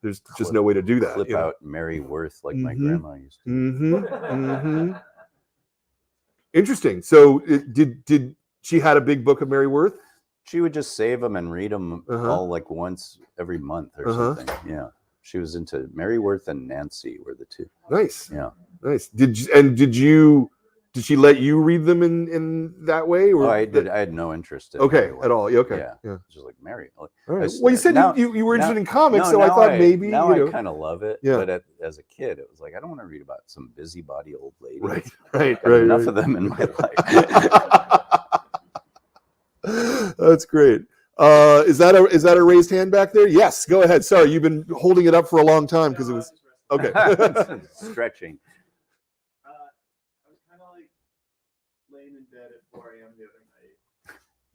There's just no way to do that. Clip out Mary Worth like my grandma used to. Interesting. So did she had a big book of Mary Worth? She would just save them and read them all like once every month or something. Yeah. She was into Mary Worth and Nancy were the two. Nice. Yeah. Nice. Did she let you read them in that way? Or I did. I had no interest in okay Mary Worth. at all. Okay. Yeah. Just like Mary. All right. Well, you said now- you were interested now- in comics, no, so I now thought maybe now you know. I kind of love it. Yeah. But as a kid, it was like I don't want to read about some busybody old lady. Right. Got enough of them in my life. That's great. Is that a raised hand back there? Yes. Go ahead. Sorry, you've been holding it up for a long time because it was okay. Stretching. I was kind of like laying in bed at 4 a.m. the other night,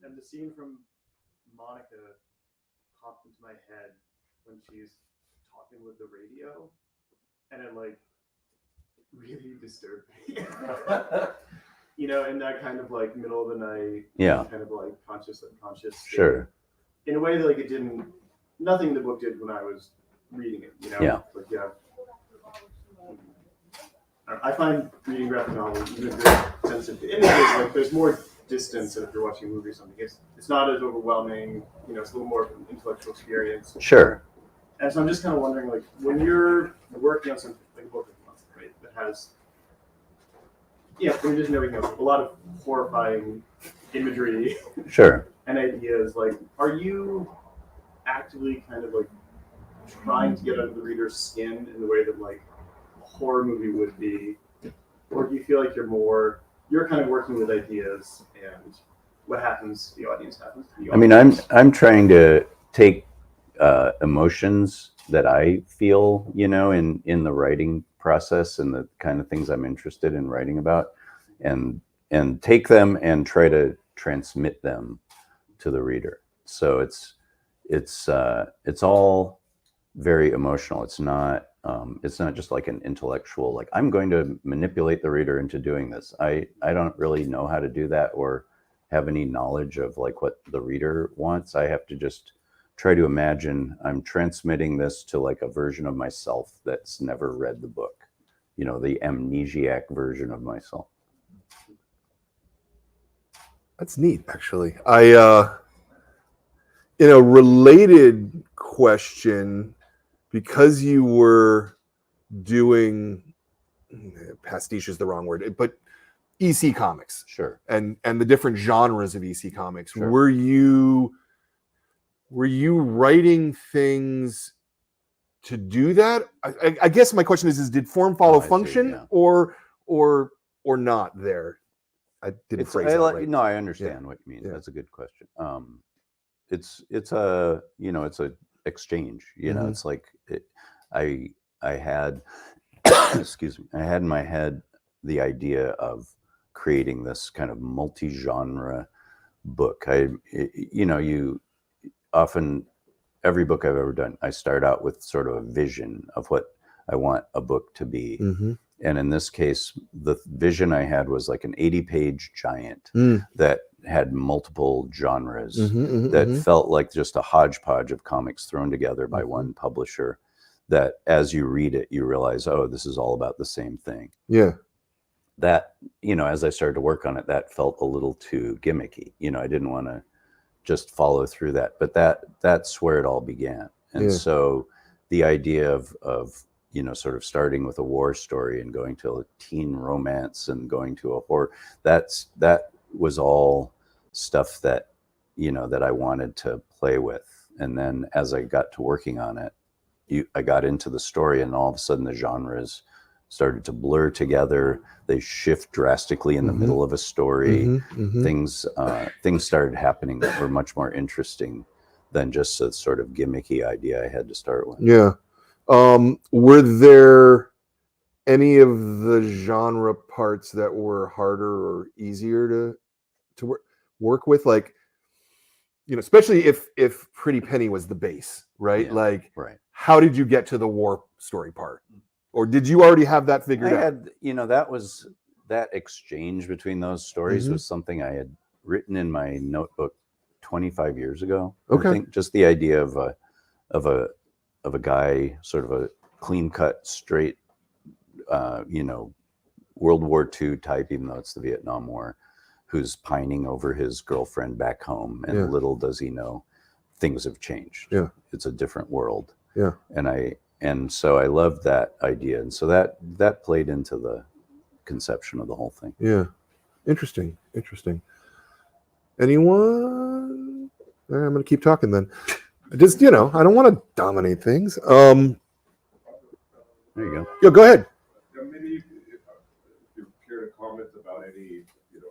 and the scene from Monica popped into my head when she's talking with the radio, and it like really disturbed me. You know, in that kind of like middle of the night, kind of like conscious unconscious state. Sure. In a way that like it didn't, nothing in the book did when I was reading it. You know, I find reading graphic novels even a good sense of images. Like there's more distance than if you're watching a movie or something. It's not as overwhelming. You know, it's a little more of an intellectual experience. Sure. And so I'm just kind of wondering, like, when you're working on something like a book, right, that has, when you're just noting a lot of horrifying imagery, Sure. and ideas, like, are you actively kind of like trying to get under the reader's skin in the way that like a horror movie would be, or do you feel like you're kind of working with ideas and what happens to the audience happens to the audience? I mean, I'm trying to take emotions that I feel, you know, in the writing process and the kind of things I'm interested in writing about, and take them and try to transmit them to the reader. So it's all very emotional. It's not just like an intellectual, like I'm going to manipulate the reader into doing this. I don't really know how to do that or have any knowledge of like what the reader wants. I have to just try to imagine I'm transmitting this to like a version of myself that's never read the book, you know, the amnesiac version of myself. That's neat, actually. In a related question, because you were doing pastiche is the wrong word, but EC comics, Sure, and the different genres of EC comics, sure. were you writing things to do that? I guess my question is did form follow function, yeah. or not there? I didn't phrase that right. No, I understand what you mean. Yeah. That's a good question. It's a exchange. You know, it's like I had excuse me. I had in my head the idea of creating this kind of multi-genre book. You often, every book I've ever done, I start out with sort of a vision of what I want a book to be. And in this case, the vision I had was like an 80-page giant that had multiple genres that felt like just a hodgepodge of comics thrown together by one publisher, that as you read it, you realize, oh, this is all about the same thing. Yeah. That, you know, as I started to work on it, that felt a little too gimmicky. You know, I didn't want to just follow through that, but that's where it all began. And so the idea of you know, sort of starting with a war story and going to a teen romance and going to a horror, that was all stuff that, you know, that I wanted to play with. And then as I got to working on it, I got into the story, and all of a sudden the genres started to blur together. They shift drastically in the middle of a story. Things started happening that were much more interesting than just a sort of gimmicky idea I had to start with. Yeah. Were there any of the genre parts that were harder or easier to work with? Like, you know, especially if Pretty Penny was the base, right? Yeah, like, right. How did you get to the war story part? Or did you already have that figured out? You know, that exchange between those stories was something I had written in my notebook 25 years ago. Okay. I think just the idea of a guy, sort of a clean cut, straight, you know, World War II type, even though it's the Vietnam War, who's pining over his girlfriend back home, and Yeah. little does he know, things have changed. Yeah. It's a different world. Yeah. And so I loved that idea, and so that played into the conception of the whole thing. Yeah. Interesting. Anyone? All right, I'm gonna keep talking then. Just I don't want to dominate things. There you go. Yo, go ahead. Maybe if you care to comment about any,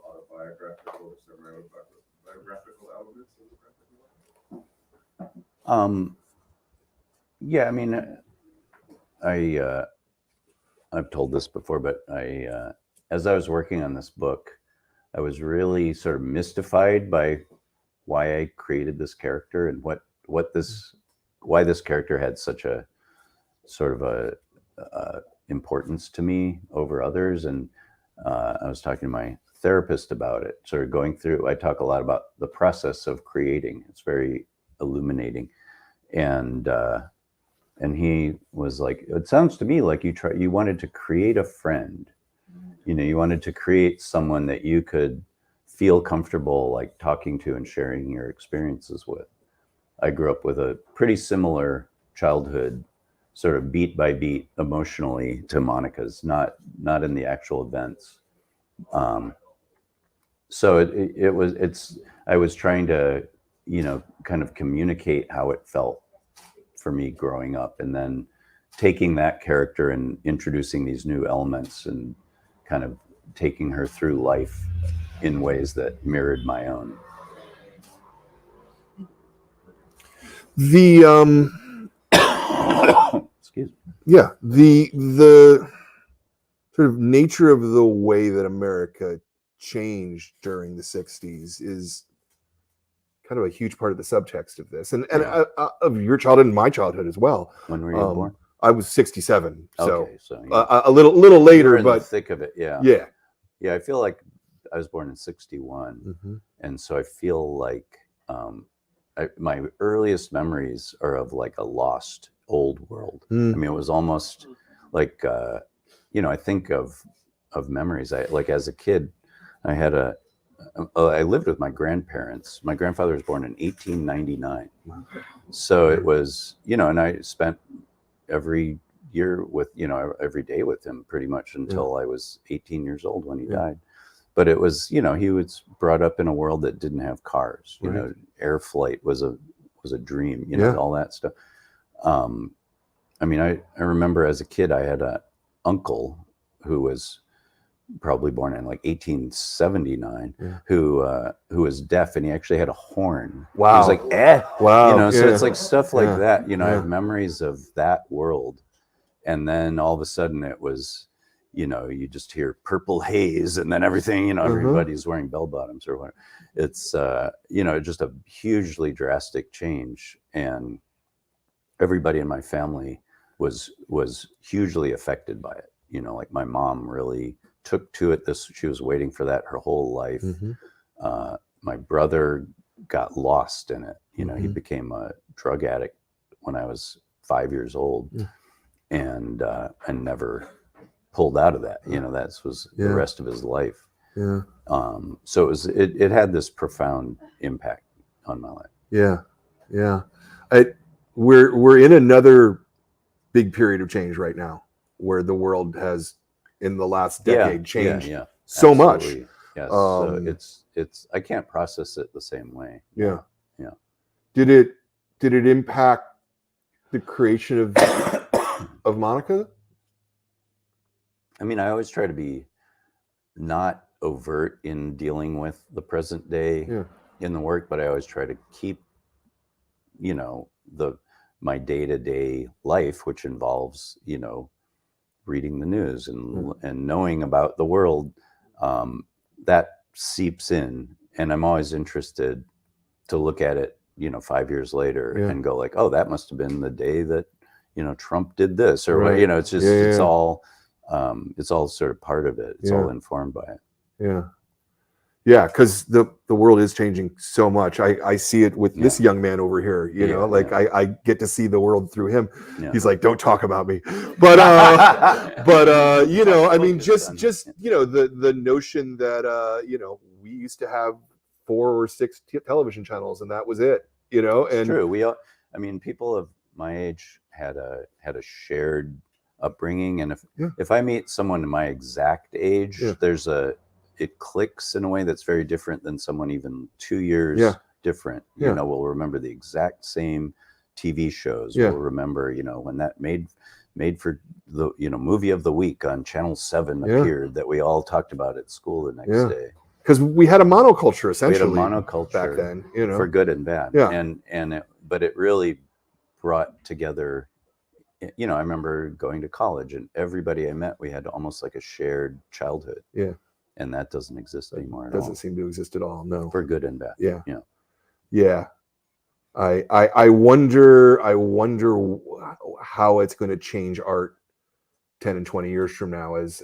autobiographical or semi-biographical elements of the graphic novel? Yeah, I mean, I've told this before, but as I was working on this book, I was really sort of mystified by why I created this character and why this character had such a sort of a importance to me over others. And I was talking to my therapist about it, sort of going through. I talk a lot about the process of creating. It's very illuminating, and he was like, "It sounds to me like you wanted to create a friend. You wanted to create someone that you could feel comfortable like talking to and sharing your experiences with." I grew up with a pretty similar childhood, sort of beat by beat emotionally to Monica's, not in the actual events. So I was trying to, kind of communicate how it felt for me growing up, and then taking that character and introducing these new elements and kind of taking her through life in ways that mirrored my own. The Excuse me. yeah, the sort of nature of the way that America changed during the 60s is kind of a huge part of the subtext of this, and Yeah. of your childhood and my childhood as well. When were you born? I was 67, so Okay, so yeah. a little You later, were in the but thick of it. Yeah. yeah. I feel like I was born in 61. Mhm. And so I feel like my earliest memories are of like a lost old world. Mm. I mean, it was almost like, I think of memories. Like as a kid, I lived with my grandparents. My grandfather was born in 1899. So it was, and I spent every year with, every day with him pretty much until I was 18 years old when he died. But it was, he was brought up in a world that didn't have cars. Air flight was a dream, all that stuff. I mean, I remember as a kid, I had an uncle who was probably born in like 1879, who was deaf, and he actually had a horn. Wow. He was like, Wow. So it's like stuff like Yeah. that. I Yeah. have memories of that world. And then all of a sudden it was, you just hear purple haze, and then everything, everybody's wearing bell bottoms or whatever. It's, just a hugely drastic change. And everybody in my family was hugely affected by it. Like my mom really took to it. She was waiting for that her whole life. Mhm. My brother got lost in it. He Mhm. became a drug addict when I was 5 years old, and never pulled out of that. That was the rest of his life. Yeah. So it had this profound impact on my life. Yeah. We're in another big period of change right now, where the world has, in the last decade, changed so much. Absolutely. Yes. So it's I can't process it the same way. Yeah. Yeah. Did it impact the creation of Monica? I mean, I always try to be not overt in dealing with the present day in the work, but I always try to keep, my day-to-day life, which involves, reading the news and knowing about the world, that seeps in. And I'm always interested to look at it, 5 years later and go like, oh, that must have been the day that, Trump did this, or what, it's just, it's all sort of part of it. It's all informed by it. Yeah. Yeah, because the world is changing so much. I see it with this young man over here. You know, like I get to see the world through him. Yeah. He's like, don't talk about me, but you know, I mean, just you know, the notion that you know, we used to have 4 or 6 television channels and that was it. You know, It's and true. We all, I mean, people of my age had a shared upbringing, and if I meet someone my exact age, it clicks in a way that's very different than someone even 2 years different. You know, we'll remember the exact same TV shows. We'll remember, you know, when that made for the, you know, movie of the week on Channel 7 appeared that we all talked about at school the next day. Because we had a monoculture essentially. We had a monoculture back then, you know, for good and bad. Yeah. But it really brought together. You know, I remember going to college, and everybody I met, we had almost like a shared childhood. Yeah. And that doesn't exist anymore at all. Doesn't seem to exist at all. No. For good and bad. Yeah. Yeah. Yeah. I wonder how it's going to change art 10 and 20 years from now as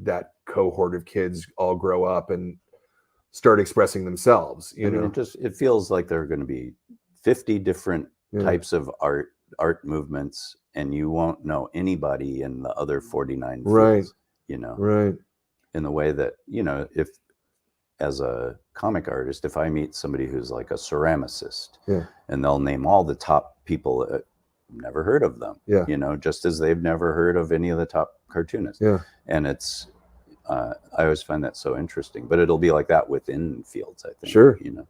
that cohort of kids all grow up and start expressing themselves. You know, it feels like there are going to be 50 different types of art movements, and you won't know anybody in the other 49 fields, right? You know, right? In the way that, you know, if as a comic artist, if I meet somebody who's like a ceramicist, and they'll name all the top people, never heard of them, you know, just as they've never heard of any of the top cartoonists, and it's I always find that so interesting. But it'll be like that within fields, I think. Sure. You know.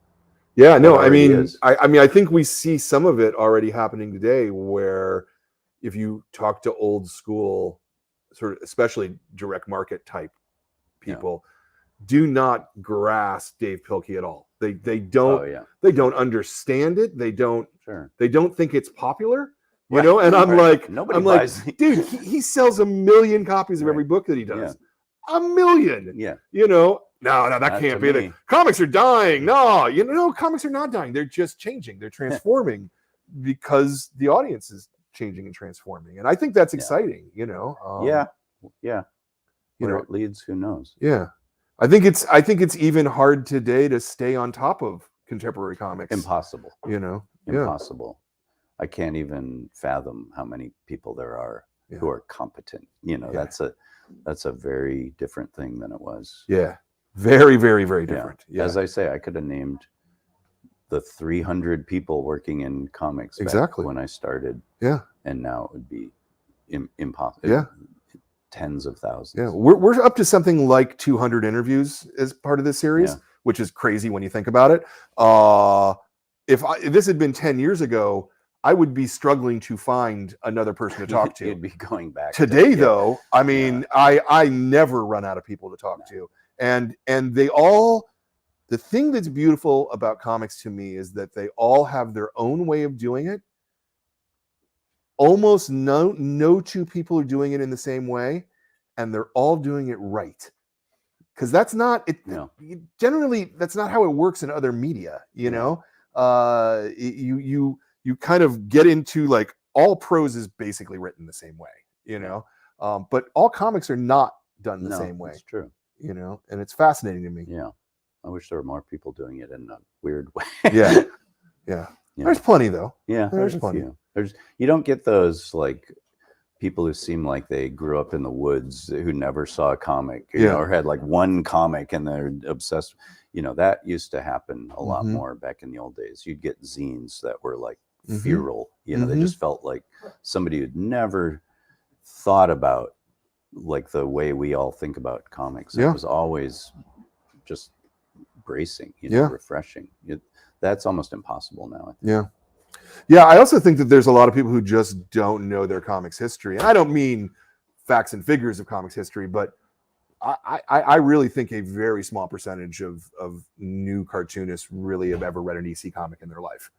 Yeah, no, I mean, I think we see some of it already happening today, where if you talk to old school, sort of, especially direct market type people, do not grasp Dave Pilkey at all. They don't understand it. They don't think it's popular, you know. And I'm like, dude, he sells 1 million copies of every book that he does. 1 million. You know. No, that can't be. The comics are dying. No, you know, comics are not dying. They're just changing. They're transforming because the audience is changing and transforming. And I think that's exciting, you know. Where it leads, who knows? Yeah. I think it's even hard today to stay on top of contemporary comics. Impossible. You know. Impossible. I can't even fathom how many people there are who are competent. You know, that's a very different thing than it was. Yeah. Very, very, very different. Yeah. As I say, I could have named the 300 people working in comics back when I started. Yeah. And now it would be impossible. Yeah. Tens of thousands. Yeah. We're up to something like 200 interviews as part of this series, which is crazy when you think about it. If this had been 10 years ago, I would be struggling to find another person to talk to. You'd be going back. Today, though, I mean, I never run out of people to talk to. And they all, the thing that's beautiful about comics to me is that they all have their own way of doing it. Almost no two people are doing it in the same way, and they're all doing it right. Because that's not it. No. Generally, that's not how it works in other media. You know, you kind of get into like all prose is basically written the same way. You know, but all comics are not done the same way. That's true. You know, and it's fascinating to me. Yeah, I wish there were more people doing it in a weird way. Yeah. There's plenty though. Yeah, there's plenty. You don't get those like people who seem like they grew up in the woods who never saw a comic, you know, or had like one comic and they're obsessed. You know, that used to happen a lot more back in the old days. You'd get zines that were like feral. You know, they just felt like somebody who'd never thought about like the way we all think about comics. It was always just bracing, you know, refreshing. That's almost impossible now, I think. Yeah, I also think that there's a lot of people who just don't know their comics history. And I don't mean facts and figures of comics history, but I really think a very small percentage of new cartoonists really have ever read an EC comic in their life.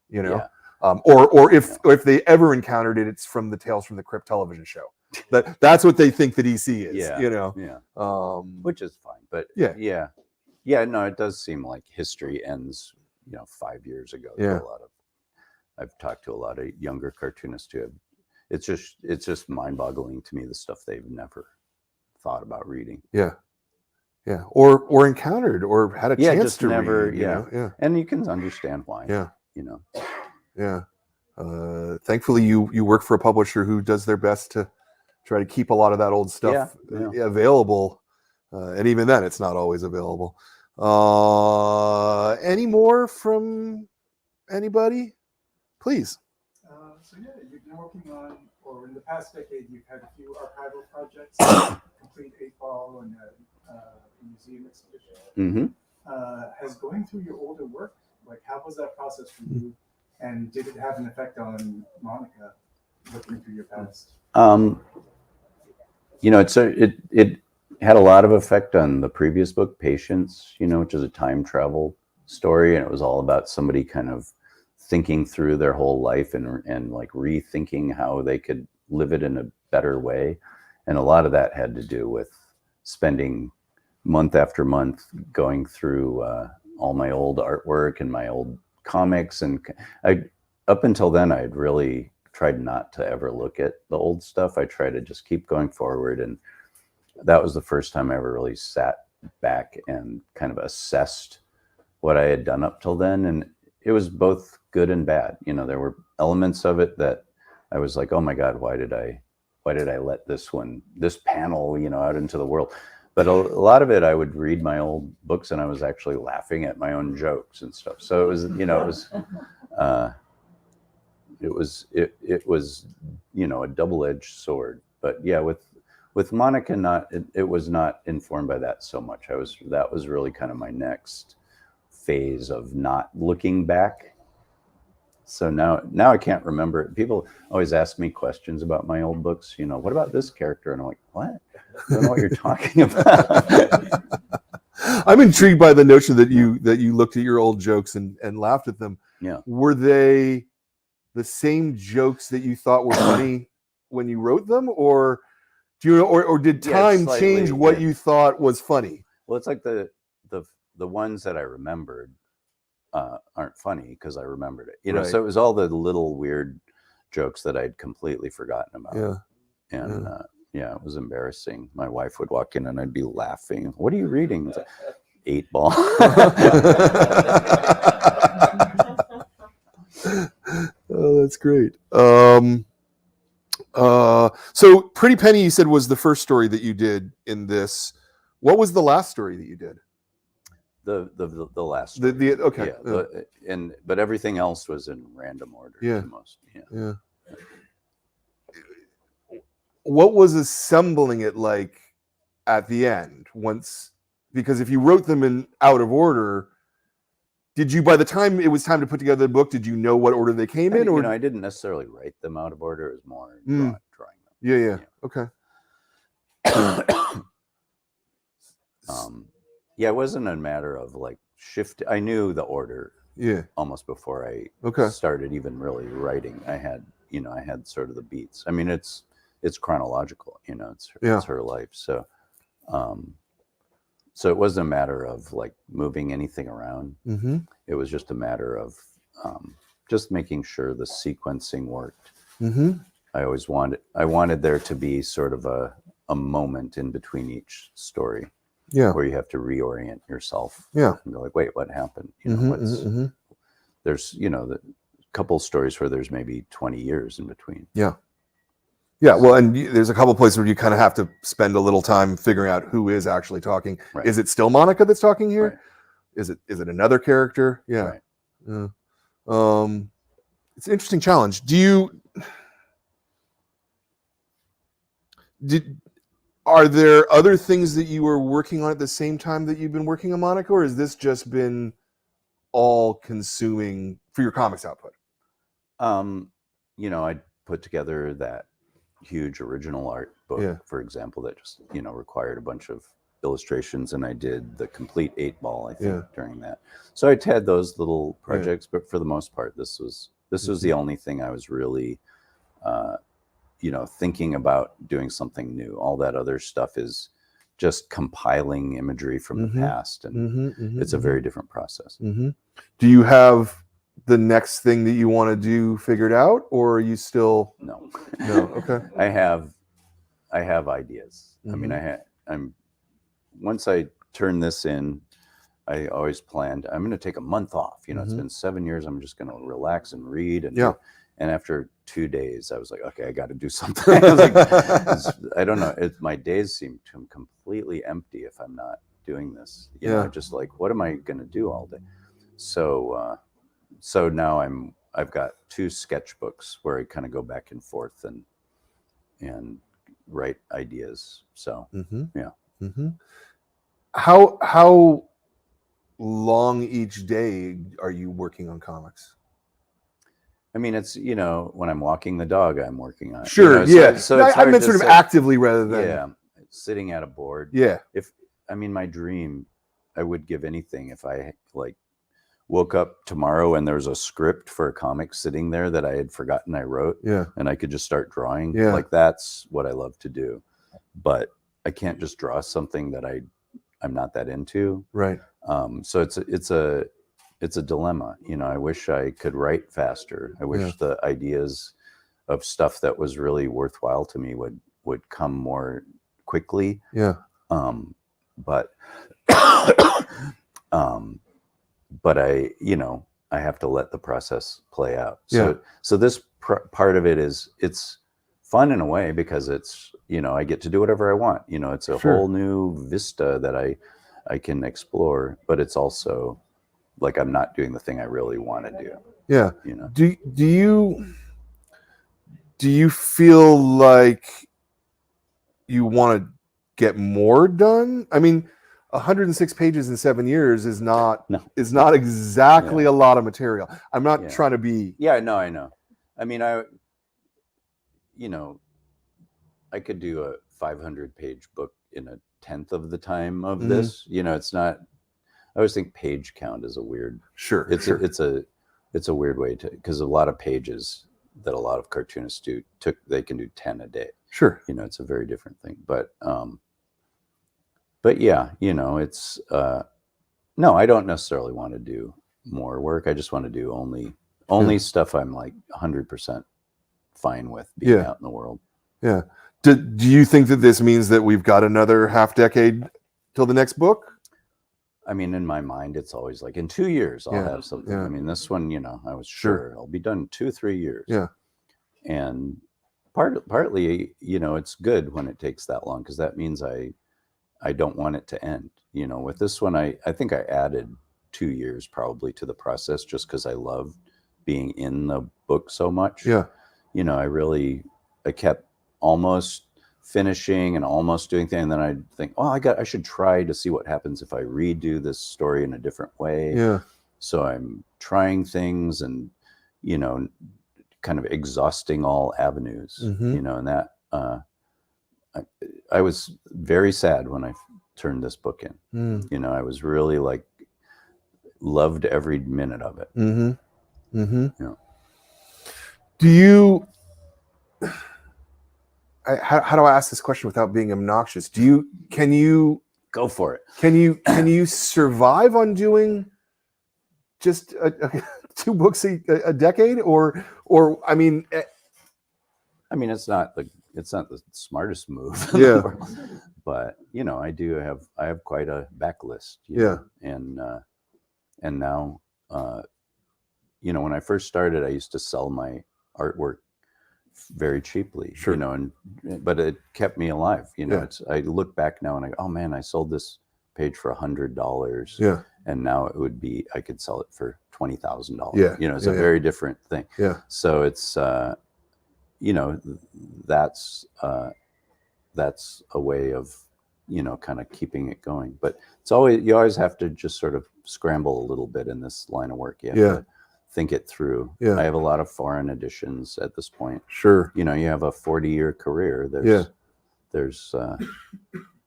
You know? Or if they ever encountered it, it's from the Tales from the Crypt television show. That's what they think that EC is, you know. Which is fine, but no, it does seem like history ends, you know, 5 years ago. I've talked to a lot of younger cartoonists who have. It's just mind-boggling to me the stuff they've never thought about reading. Yeah, or encountered or had a Yeah, chance just to never. read. Yeah, Yeah, and you can understand why. yeah, You know. yeah. Thankfully, you work for a publisher who does their best to try to keep a lot of that old stuff available, and even then, it's not always available. Any more from anybody? Please. So yeah, you've been working on, or in the past decade, you've had a few archival projects, complete 8-ball and a museum exhibition. Mm-hmm. Has going through your older work, like how was that process for you, and did it have an effect on Monica looking through your past? You know, it had a lot of effect on the previous book, Patience, you know, which is a time travel story, and it was all about somebody kind of thinking through their whole life and like rethinking how they could live it in a better way. And a lot of that had to do with spending month after month going through all my old artwork and my old comics. And up until then, I'd really tried not to ever look at the old stuff. I tried to just keep going forward. And that was the first time I ever really sat back and kind of assessed what I had done up till then. And it was both good and bad. You know, there were elements of it that I was like, oh my God, why did I let this panel, you know, out into the world? But a lot of it, I would read my old books and I was actually laughing at my own jokes and stuff. So it was, you know, it was, you know, a double-edged sword. But yeah, with Monica, it was not informed by that so much. That was really kind of my next phase of not looking back. So now I can't remember it. People always ask me questions about my old books. You know, what about this character? And I'm like, what? I don't know what you're talking about. I'm intrigued by the notion that you looked at your old jokes and laughed at them. Yeah. Were they the same jokes that you thought were funny when you wrote them, or did time change what you thought was funny? Well, it's like the ones that I remembered aren't funny because I remembered it. You know, so it was all the little weird jokes that I'd completely forgotten about. Yeah. And yeah, it was embarrassing. My wife would walk in and I'd be laughing. What are you reading? It's like, 8-ball. Oh, that's great. So Pretty Penny, you said, was the first story that you did in this. What was the last story that you did? The last story. Okay. Yeah, but everything else was in random order. Yeah. Most. Yeah. What was assembling it like at the end? Because if you wrote them in out of order, did you, by the time it was time to put together the book, did you know what order they came in? Or you know, I didn't necessarily write them out of order. It was more drawing them. Yeah. Okay. Yeah, it wasn't a matter of like shift. I knew the order. Yeah. Almost before I started even really writing, I had sort of the beats. I mean, it's chronological. You know, it's her life. So, so it wasn't a matter of like moving anything around. Mm-hmm. It was just a matter of just making sure the sequencing worked. Mm-hmm. I wanted there to be sort of a moment in between each story. Yeah. Where you have to reorient yourself. Yeah. And go like, wait, what happened? You know, there's, you know, the couple stories where there's maybe 20 years in between. Yeah. Yeah. Well, and there's a couple places where you kind of have to spend a little time figuring out who is actually talking. Right. Is it still Monica that's talking here? Right. Is it another character? Yeah. Right. Yeah. It's an interesting challenge. Are there other things that you were working on at the same time that you've been working on Monica, or has this just been all consuming for your comics output? You know, I put together that huge original art book, for example, that just, you know, required a bunch of illustrations, and I did the complete 8-ball, I think, during that. So I had those little projects, but for the most part, this was the only thing I was really you know, thinking about doing something new. All that other stuff is just compiling imagery from the past, and it's a very different process. Mm-hmm. Do you have the next thing that you want to do figured out, or are you still no? Okay. I have ideas. I mean, once I turn this in, I always planned I'm going to take a month off. You know, it's Mhm. been 7 years. I'm just going to relax and read. And Yeah. and after 2 days, I was like, okay, I got to do something. I was like, I don't know. My days seem completely empty if I'm not doing this. You know, Yeah. just like, what am I going to do all day? So so now I've got 2 sketchbooks where I kind of go back and forth and write ideas. So Mm-hmm. yeah. Mm-hmm. How long each day are you working on comics? I mean, it's, you know, when I'm walking the dog, I'm working on it. Sure, You know, yeah. So No, it's I hard meant to sort of say. actively rather than Yeah, sitting at a board. yeah. I mean, my dream, I would give anything if I like woke up tomorrow and there was a script for a comic sitting there that I had forgotten I wrote, Yeah. and I could just start drawing. Yeah. Like, that's what I love to do. But I can't just draw something that I'm not that into. Right. So it's a dilemma. You know, I wish I could write faster. I wish the ideas of stuff that was really worthwhile to me would come more quickly. Yeah. But but I, you know, I have to let the process play out. So this part of it is, it's fun in a way because it's, you know, I get to do whatever I want. You know, it's a Sure. whole new vista that I can explore, but it's also like I'm not doing the thing I really want to do. Yeah. You know. Do you feel like you want to get more done? I mean, 106 pages in 7 years is not exactly a lot of material. I'm not trying to be. Yeah, I know. I mean, you know, I could do a 500-page book in a tenth of the time of this. You know, it's not. I always think page count is a weird. Sure. It's a weird way to, because a lot of pages that a lot of cartoonists do they can do 10 a day. Sure. You know, it's a very different thing. But yeah, you know, it's no, I don't necessarily want to do more work. I just want to do only stuff I'm like 100% fine with being out in the world. Yeah. Do you think that this means that we've got another half decade till the next book? I mean, in my mind, it's always like in 2 years I'll have something. Yeah. I mean, this one, you know, I was sure I'll be done in 2-3 years. Yeah. And partly, you know, it's good when it takes that long, because that means I don't want it to end. You know, with this one, I think I added 2 years probably to the process just because I loved being in the book so much. Yeah. You know, I kept almost finishing and almost doing things, and then I'd think, oh, I should try to see what happens if I redo this story in a different way. Yeah. So I'm trying things and, you know, kind of exhausting all avenues. You know, and that I was very sad when I turned this book in. You know, I was really like loved every minute of it. Yeah. Do you? How do I ask this question without being obnoxious? Can you go for it? Can you survive on doing just 2 books a decade, or I mean, it's not the smartest move. Yeah. But you know, I have quite a backlist. You know? And now, you know, when I first started, I used to sell my artwork very cheaply. Sure. You know, but it kept me alive. You know, I look back now and I go, oh man, I sold this page for $100. Yeah. And now I could sell it for $20,000. Yeah. You know, it's a very different thing. Yeah. So it's, you know, that's a way of, you know, kind of keeping it going. But you always have to just sort of scramble a little bit in this line of work. You have to think it through. Yeah. I have a lot of foreign editions at this point. Sure. You know, you have a 40-year career. There's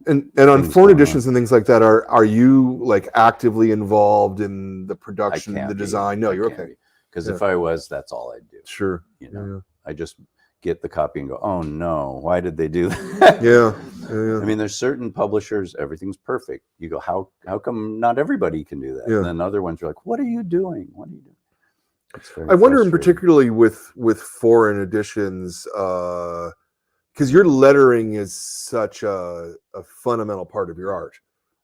and on foreign editions and things like that, are you like actively involved in the production, the design? No, you're okay. Because if I was, that's all I'd do. Sure. You know, I just get the copy and go, oh no, why did they do that? Yeah. I mean, there's certain publishers, everything's perfect. You go, how come not everybody can do that? Yeah. And then other ones are like, what are you doing? I wonder, in particularly with foreign editions, because your lettering is such a fundamental part of your art,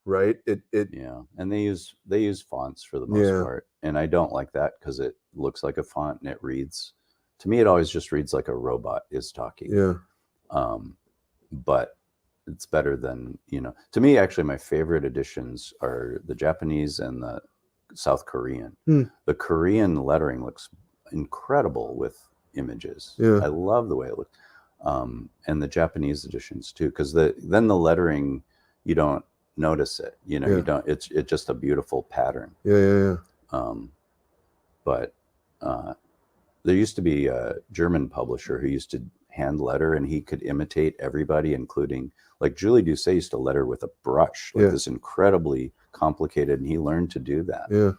right? It Yeah, and they use fonts for the most Yeah. part, and I don't like that because it looks like a font and it reads. To me, it always just reads like a robot is talking. yeah. But it's better than, to me, actually, my favorite editions are the Japanese and the South Korean. The Korean lettering looks incredible with images. Yeah. I love the way it looks. And the Japanese editions too, because then the lettering, you don't notice it. Yeah. You don't. It's just a beautiful pattern. Yeah. But there used to be a German publisher who used to hand letter, and he could imitate everybody, including like Julie Doucet used to letter with a brush, like Yeah. this incredibly complicated, and he learned to do that. Yeah.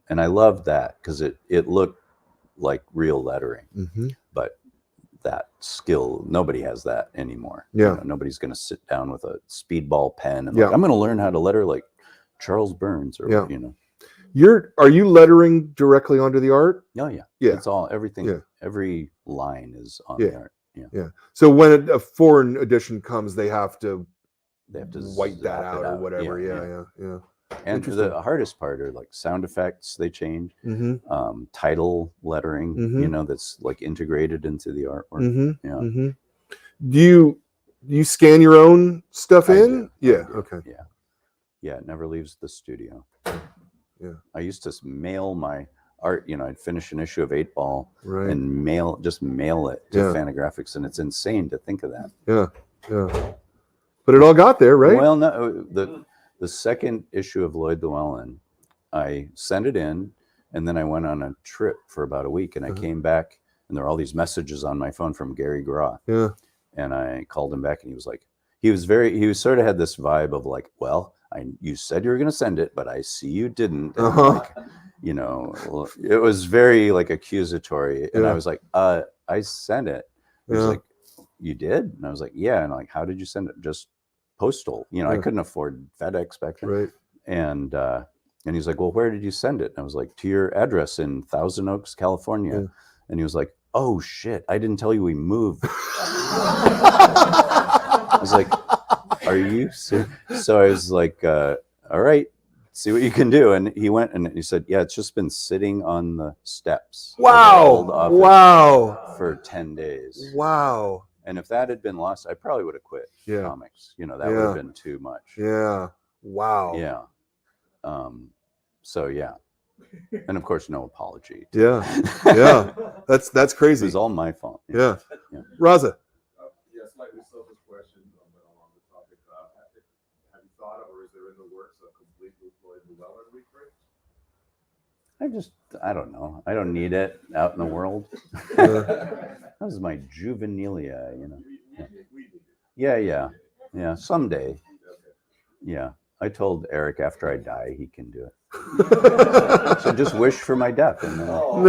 And I loved that because it looked like real lettering, Mm-hmm. but that skill, nobody has that anymore. Yeah. Nobody's going to sit down with a speedball pen and Yeah. like, I'm going to learn how to letter like Charles Burns or, Yeah. Are you lettering directly onto the art? Oh yeah. Yeah. It's all, everything, Yeah. every line is on Yeah. the art. Yeah. Yeah. So when a foreign edition comes, they have to wipe that zap out it or whatever. Yeah. And Interesting. the hardest part are like sound effects, they change. Mm-hmm. Title lettering, Mhm. that's like integrated into the artwork. Mm-hmm. Yeah. Mm-hmm. Do you scan your own stuff I in? do. Yeah. I do. Okay. Yeah, it never leaves the studio. Yeah. I used to mail my art, I'd finish an issue of 8 Ball Right. and mail it to Yeah. Fantagraphics, and it's insane to think of that. Yeah. But it all got there, right? Well, no, the second issue of Lloyd Llewellyn, I sent it in, and then I went on a trip for about a week, and I came back, and there were all these messages on my phone from Gary Groth. Yeah. And I called him back, and he was sort of had this vibe of like, well, you said you were going to send it, but I see you didn't. And like, it was very like accusatory. And Yeah. I was like, I sent it. He was Yeah. like, you did? And I was like, yeah. And like, how did you send it? Just postal. I Yeah. couldn't afford FedEx back then. Right. And he's like, well, where did you send it? And I was like, to your address in Thousand Oaks, California. Yeah. And he was like, oh shit, I didn't tell you we moved. I was like, are you serious? So I was like, all right, see what you can do. And he went and he said, yeah, it's just been sitting on the steps. of the old office Wow. For 10 days. Wow. And if that had been lost, I probably would have quit Yeah. comics. That would have been too much. Yeah. Wow. Yeah. So yeah. And of course, no apology. Yeah. Yeah. That's It crazy. was all my fault. Yeah. Yeah. Raza. Yeah, slightly selfish question, but along the topic. Have you thought of, or is there in the works a complete Lloyd Llewellyn reprint? I don't know. I don't need it out in the world. Yeah. That was my juvenilia, We need it. Yeah. Someday. Okay. Yeah. I told Eric after I die, he can do it. So just wish for my death. And then No.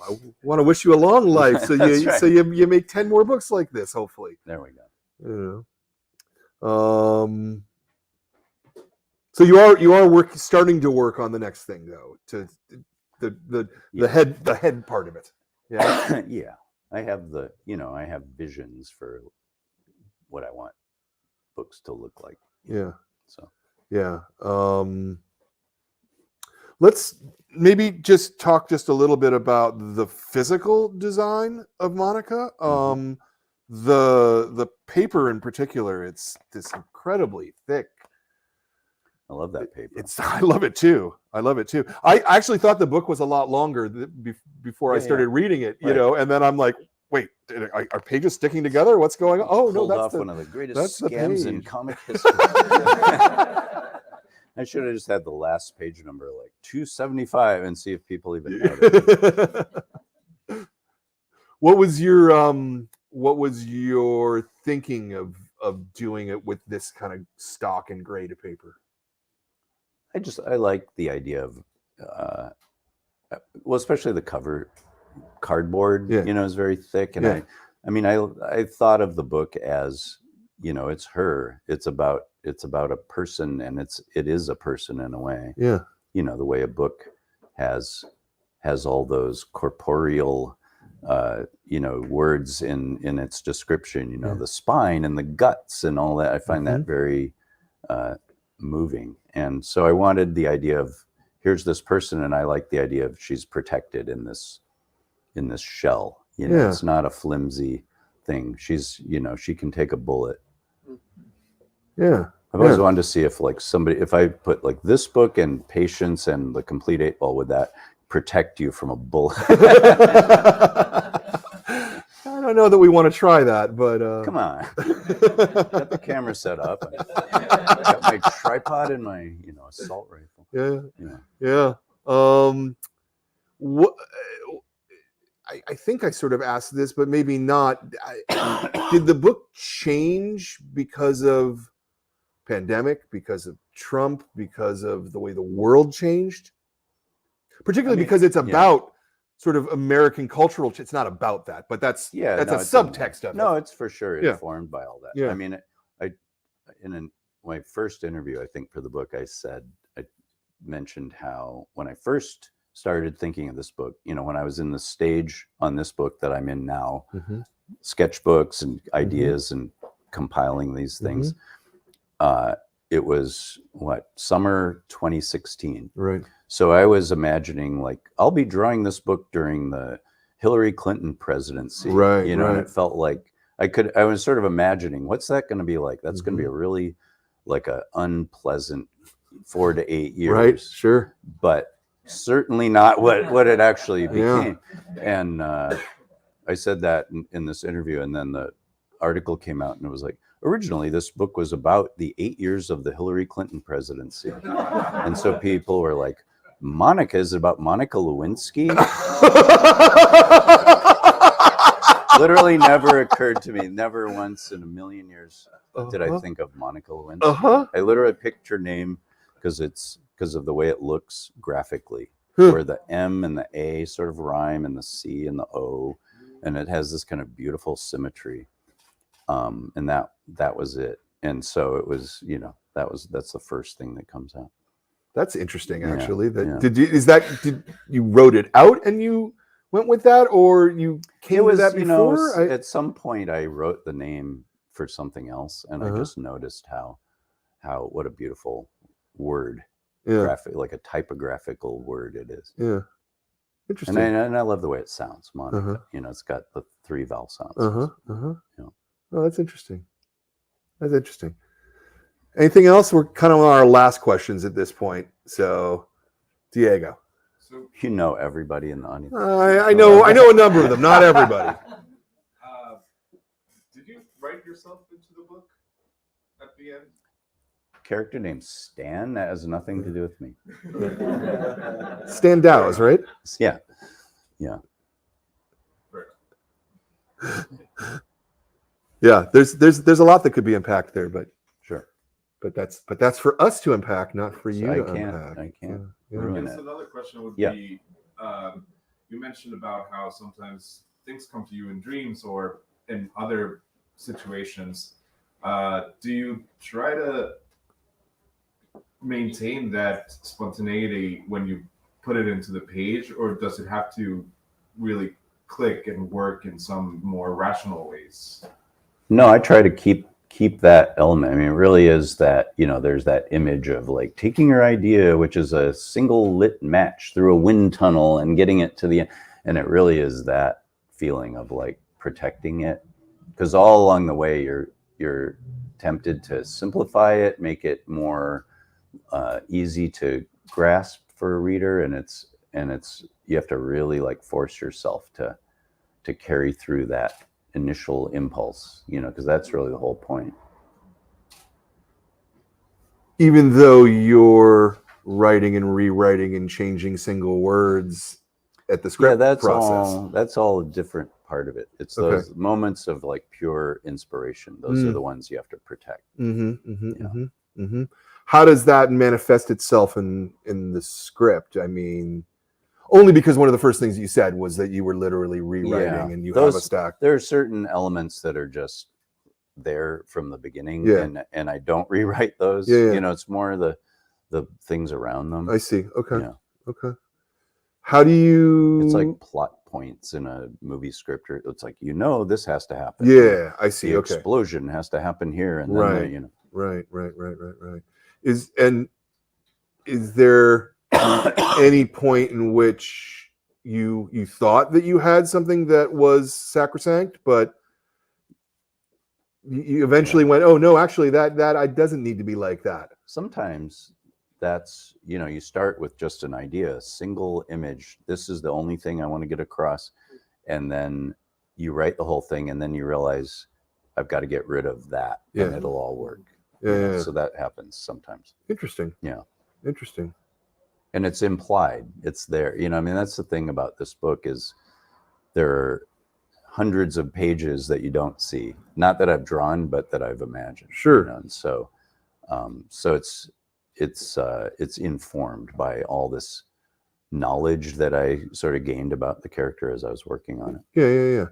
I want to wish you a long life, so That's right. you make 10 more books like this, hopefully. there we go. So you are starting to work on the next thing, though, to the head part of it. Yeah. Yeah. I have I have visions for what I want books to look like. Yeah. So Yeah. Let's maybe just talk just a little bit about the physical design of Monica. The paper in particular, it's this incredibly thick. I love that paper. I love it too. I actually thought the book was a lot longer before I Yeah, started reading it, Right. and then I'm like, wait, are pages sticking together? What's going on? Oh no, Pulled that's off the one of the greatest that's the scams in page. comic history. I should have just had the last page number like 275 and see if people even notice. What was your thinking of doing it with this kind of stock and grade of paper? I like the idea of well, especially the cover cardboard, Yeah. is very thick. And Yeah. I thought of the book as, it's her. It's about a person, and it is a person in a way. Yeah. The way a book has all those corporeal you know, words in its description, you know, the spine and the guts and all that. I find that very moving. And so I wanted the idea of, here's this person, and I like the idea of she's protected in this shell. You know, it's not a flimsy thing. She's, you know, she can take a bullet. Yeah. I've always wanted to see if like somebody, if I put like this book and Patience and the Complete 8-Ball, would that protect you from a bullet? I don't know that we want to try that, but Come on. Got the camera set up. I got my tripod and my, you know, assault rifle. Yeah. What? I think I sort of asked this, but maybe not. Did the book change because of pandemic, because of Trump, because of the way the world changed? Particularly because it's about sort of American cultural. It's not about that, but that's a subtext of it. No, it's for sure informed by all that. Yeah. I mean, my first interview, I think for the book, I mentioned how when I first started thinking of this book, you know, when I was in the stage on this book that I'm in now, sketchbooks and ideas and compiling these things, it was summer 2016. Right. So I was imagining like, I'll be drawing this book during the Hillary Clinton presidency. Right. You know, and it felt like I was sort of imagining, what's that going to be like? That's going to be a really like a unpleasant 4 to 8 years. Right. Sure. But certainly not what it actually became. And I said that in this interview, and then the article came out and it was like, originally this book was about the 8 years of the Hillary Clinton presidency. And so people were like, Monica, is it about Monica Lewinsky? Literally never occurred to me, never once in a million years did I think of Monica Lewinsky. I literally picked her name because of the way it looks graphically, where the M and the A sort of rhyme and the C and the O, and it has this kind of beautiful symmetry. And that was it. And so it was, you know, that's the first thing that comes out. That's interesting, actually. Did you wrote it out and you went with that, or you came with that before? You know, at some point I wrote the name for something else, and I just noticed how what a beautiful word, graphic, like a typographical word it is. Yeah, interesting. And I love the way it sounds, Monica. You know, it's got the 3 vowel sounds. Yeah. Oh, that's interesting. That's interesting. Anything else? We're kind of on our last questions at this point. So, Diego. So you know everybody in the audience. I know a number of them, not everybody. Did you write yourself into the book at the end? Character named Stan, that has nothing to do with me. Stan Dowes, right? Yeah. Yeah, there's a lot that could be unpacked there, but sure. But that's for us to unpack, not for you to unpack. I can't. I guess another question would be, you mentioned about how sometimes things come to you in dreams or in other situations. Do you try to maintain that spontaneity when you put it into the page, or does it have to really click and work in some more rational ways? No, I try to keep that element. I mean, it really is that, you know, there's that image of like taking your idea, which is a single lit match through a wind tunnel and getting it to the end. And it really is that feeling of like protecting it, because all along the way you're tempted to simplify it, make it more easy to grasp for a reader, and it's you have to really like force yourself to carry through that initial impulse, you know, because that's really the whole point. Even though you're writing and rewriting and changing single words at the script process. That's all a different part of it. It's those moments of like pure inspiration. Those are the ones you have to protect. How does that manifest itself in the script? I mean, only because one of the first things you said was that you were literally rewriting and you have a stack. There are certain elements that are just there from the beginning, and I don't rewrite those. You know, it's more the things around them. I see. Okay. Okay. How do you? It's like plot points in a movie script, or it's like, this has to happen. Yeah, I see. The Okay. explosion has to happen here, and then Right. you know. Right. Is there any point in which you thought that you had something that was sacrosanct, but you eventually went, oh no, actually that I doesn't need to be like that. Sometimes that's, you start with just an idea, a single image. This is the only thing I want to get across. And then you write the whole thing, and then you realize I've got to get rid of that, and it'll all work. Yeah. So that happens sometimes. Interesting. Yeah. Interesting. And it's implied. It's there. That's the thing about this book is there are hundreds of pages that you don't see. Not that I've drawn, but that I've imagined. Sure. And so it's informed by all this knowledge that I sort of gained about the character as I was working on it. Yeah.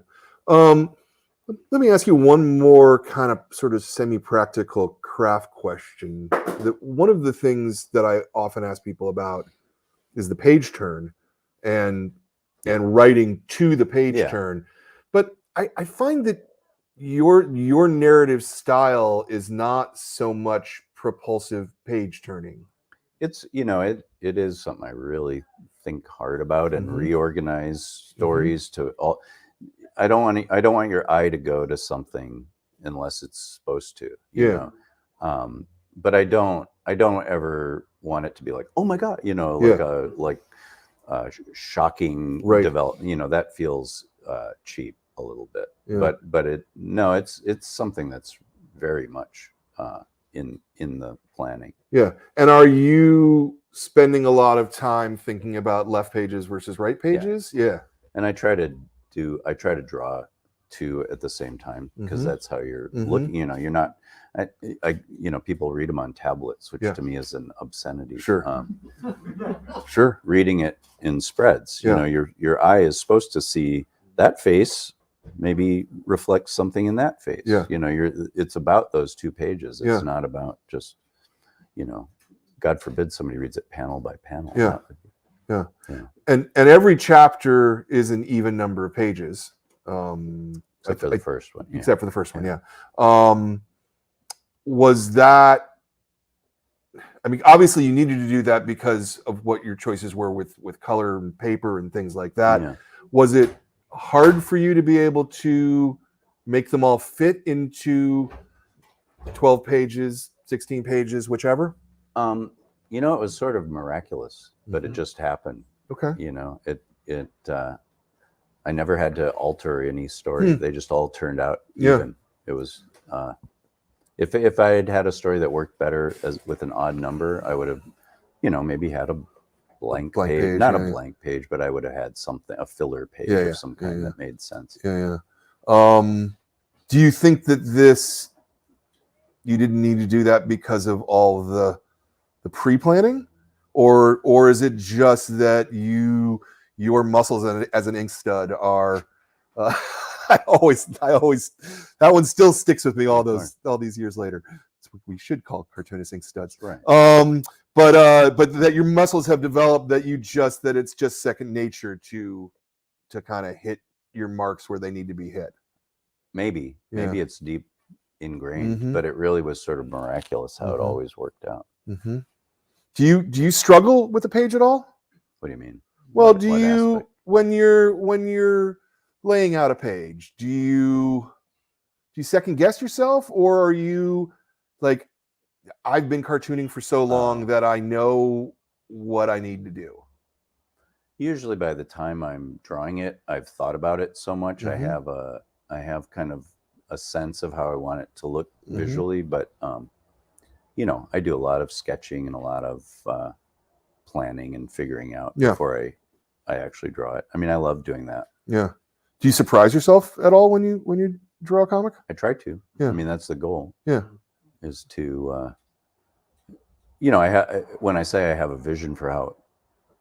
Let me ask you one more kind of sort of semi-practical craft question. One of the things that I often ask people about is the page turn and writing to the page turn. But I find that your narrative style is not so much propulsive page turning. It's it is something I really think hard about and reorganize stories to all. I don't want your eye to go to something unless it's supposed to. You know? But I don't ever want it to be like, oh my God, like shocking develop. That feels cheap a little bit. But it's something that's very much in the planning. Yeah. And are you spending a lot of time thinking about left pages versus right pages? Yeah. And I try to draw two at the same time, because that's how you're looking. You're not. People read them on tablets, which to me is an obscenity. Sure. Sure. Reading it in spreads. Your eye is supposed to see that face, maybe reflects something in that face. Yeah. It's about those 2 pages. It's not about just, God forbid somebody reads it panel by panel. Yeah. And every chapter is an even number of pages. Except for the first one. Except for the first one, yeah. Was that? I mean, obviously you needed to do that because of what your choices were with color and paper and things like that. Yeah. Was it hard for you to be able to make them all fit into 12 pages, 16 pages, whichever? It was sort of miraculous, but it just happened. Okay. I never had to alter any story. They just all turned out even. It was, if I had a story that worked better with an odd number, I would have, maybe had a blank page, not a blank page, but I would have had something, a filler page of some kind that made sense. Yeah. Do you think that you didn't need to do that because of all the pre-planning, or is it just that your muscles as an ink stud are? I always that one still sticks with me all these years later. We should call cartoonists ink studs, right? But that your muscles have developed that it's just second nature to kind of hit your marks where they need to be hit. Maybe it's deep ingrained, but it really was sort of miraculous how it always worked out. Do you struggle with the page at all? What do you mean? Well, when you're laying out a page, do you second guess yourself, or are you like, I've been cartooning for so long that I know what I need to do? Usually by the time I'm drawing it, I've thought about it so much. I have kind of a sense of how I want it to look visually, but I do a lot of sketching and a lot of planning and figuring out before I actually draw it. I mean, I love doing that. Yeah. Do you surprise yourself at all when you draw a comic? I try to. Yeah. I mean, that's the goal. Yeah. Is to, when I say I have a vision for how it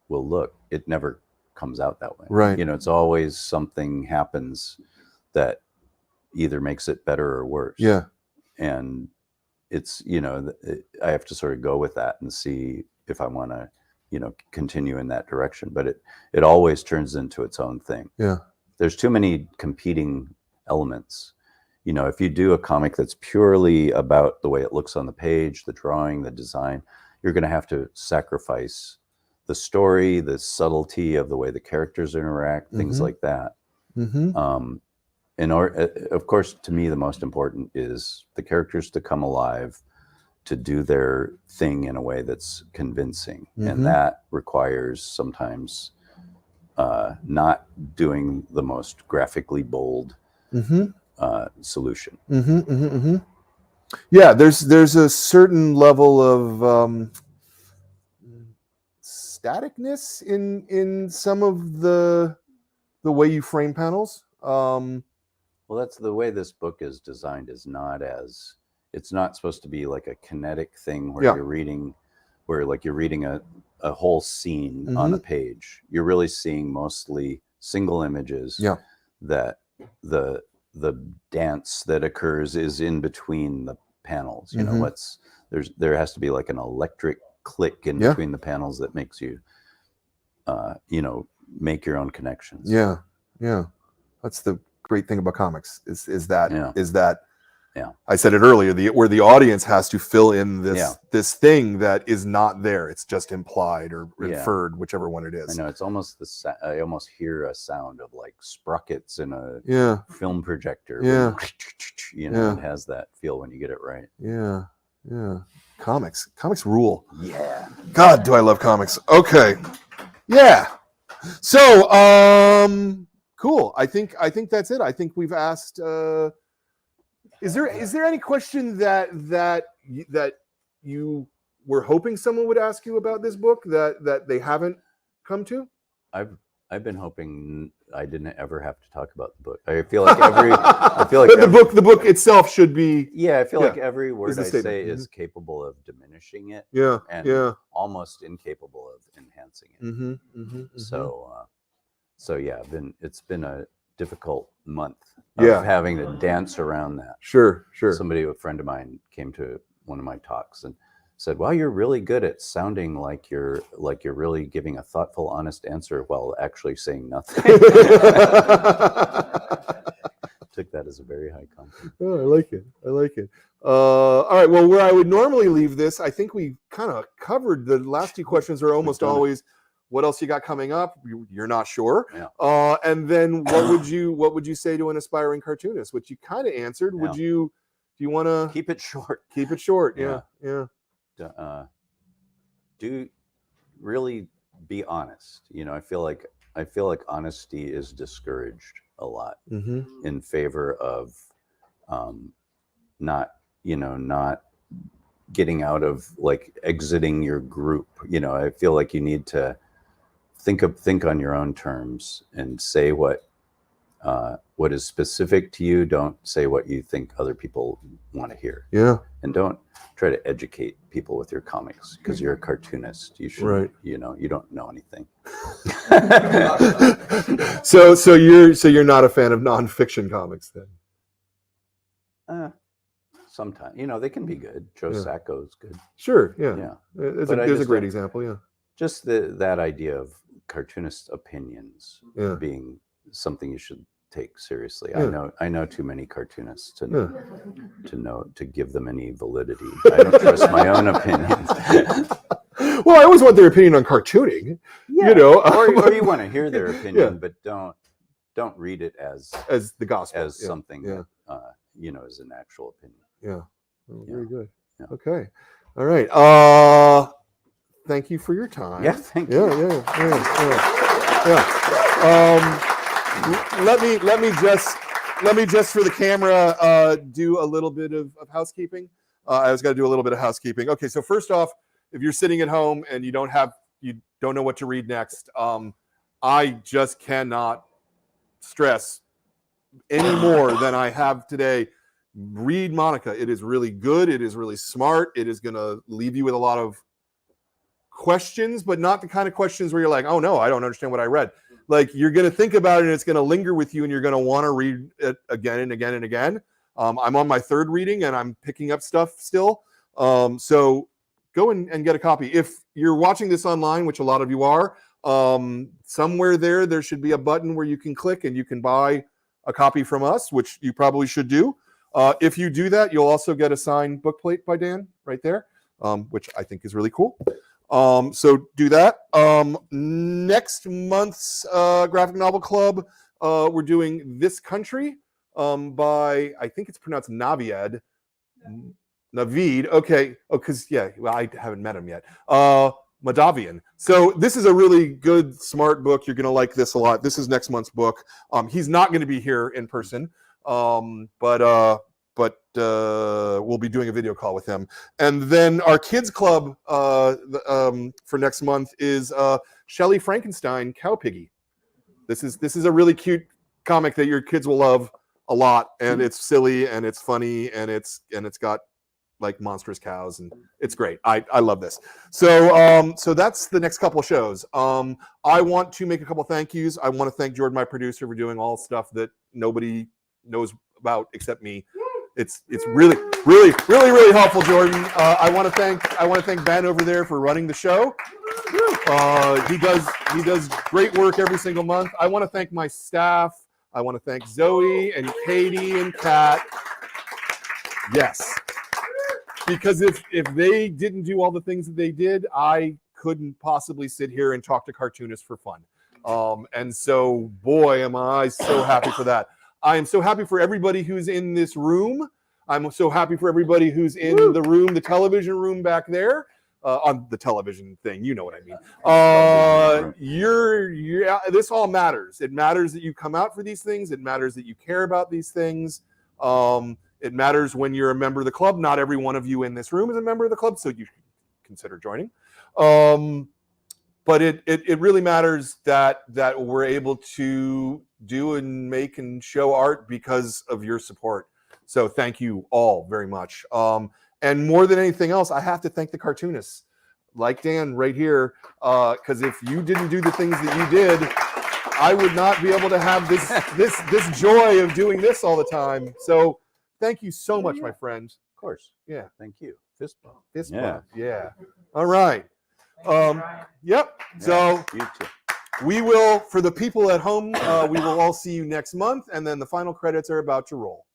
will look, it never comes out that way. Right. It's always something happens that either makes it better or worse. Yeah. And it's, I have to sort of go with that and see if I want to continue in that direction. But it always turns into its own thing. Yeah. There's too many competing elements. If you do a comic that's purely about the way it looks on the page, the drawing, the design, you're going to have to sacrifice the story, the subtlety of the way the characters interact, things like that. Mm-hmm. Of course, to me, the most important is the characters to come alive, to do their thing in a way that's convincing. And that requires sometimes not doing the most graphically bold solution. Yeah, there's a certain level of staticness in some of the way you frame panels. Well, that's the way this book is designed. It's not supposed to be like a kinetic thing where you're reading a whole scene on a page. You're really seeing mostly single images. Yeah. That the dance that occurs is in between the panels. There has to be like an electric click in between the panels that makes you make your own connections. Yeah. That's the great thing about comics is that I said it earlier, where the audience has to fill in this thing that is not there. It's just implied or inferred, whichever one it is. I know, it's almost I almost hear a sound of like sprockets in a film projector. It has that feel when you get it right. Yeah. Comics rule. Yeah. God, do I love comics. Okay. Yeah. So, cool. I think that's it. I think we've asked. Is there any question that you were hoping someone would ask you about this book that they haven't come to? I've been hoping I didn't ever have to talk about the book. I feel like the book itself should be. Yeah, I feel like every word I statement. say is capable of diminishing it. Yeah, and almost incapable of enhancing it. So yeah, it's been a difficult month of having to dance around that. Sure. A friend of mine came to one of my talks and said, "Well, you're really good at sounding like you're really giving a thoughtful, honest answer while actually saying nothing." Took that as a very high compliment. Oh, I like it. All right. Well, where I would normally leave this, I think we kind of covered the last two questions. Are almost always, what else you got coming up? You're not sure. Yeah. And then what would you say to an aspiring cartoonist? Which you kind of answered. Yeah. Do you want to keep it short? Keep it short. Yeah. Yeah. Do really be honest. I feel like honesty is discouraged a lot in favor of not getting out of like exiting your group. I feel like you need to think on your own terms and say what is specific to you. Don't say what you think other people want to hear. Yeah. And don't try to educate people with your comics because you're a cartoonist. You should, you don't know anything. So you're not a fan of nonfiction comics then? Sometimes, they can be good. Joe Sacco's good. Sure. Yeah. There's a great example. Yeah. Just that idea of cartoonist opinions being something you should take seriously. I know too many cartoonists to give them any validity. I don't trust my own opinions. Well, I always want their opinion on cartooning. Or you want to hear their opinion, but don't read it as the gospel, as something that is an actual opinion. Yeah. Oh, very good. Yeah. Okay. All right. Thank you for your time. Yeah. Thank you. Yeah. Let me just for the camera do a little bit of housekeeping. I was got to do a little bit of housekeeping. Okay, so first off, if you're sitting at home and you don't know what to read next, I just cannot stress any more than I have today. Read Monica. It is really good. It is really smart. It is going to leave you with a lot of questions, but not the kind of questions where you're like, oh no, I don't understand what I read. Like, you're going to think about it and it's going to linger with you and you're going to want to read it again and again and again. I'm on my third reading and I'm picking up stuff still. So go and get a copy. If you're watching this online, which a lot of you are, somewhere there should be a button where you can click and you can buy a copy from us, which you probably should do. If you do that, you'll also get a signed bookplate by Dan right there, which I think is really cool. So do that. Next month's graphic novel club, we're doing This Country by, I think it's pronounced Navid. Navid. Okay. Oh, because well, I haven't met him yet. Madavian. So this is a really good, smart book. You're going to like this a lot. This is next month's book. He's not going to be here in person, but we'll be doing a video call with him. And then our kids club for next month is Shelley Frankenstein, Cow Piggy. This is a really cute comic that your kids will love a lot, and it's silly and it's funny and it's got like monstrous cows, and it's great. I love this. So so that's the next couple of shows. I want to make a couple of thank yous. I want to thank Jordan, my producer, for doing all stuff that nobody knows about except me. It's really helpful, Jordan. I want to thank Ben over there for running the show. He does great work every single month. I want to thank my staff. I want to thank Zoe and Katie and Kat. Yes. Because if they didn't do all the things that they did, I couldn't possibly sit here and talk to cartoonists for fun. And so, boy, am I so happy for that. I am so happy for everybody who's in this room. I'm so happy for everybody who's in the room, the television room back there, on the television thing. You know what I mean. This all matters. It matters that you come out for these things. It matters that you care about these things. It matters when you're a member of the club. Not every one of you in this room is a member of the club, so you should consider joining. But it really matters that we're able to do and make and show art because of your support. So thank you all very much. And more than anything else, I have to thank the cartoonists, like Dan right here, because if you didn't do the things that you did, I would not be able to have this joy of doing this all the time. So thank you so much, my friend. Of course. Yeah. Thank you. Fist bump. Fist Yeah. bump. Yeah. All right. Yep. Yeah, So you too. we will, for the people at home, we will all see you next month, and then the final credits are about to roll.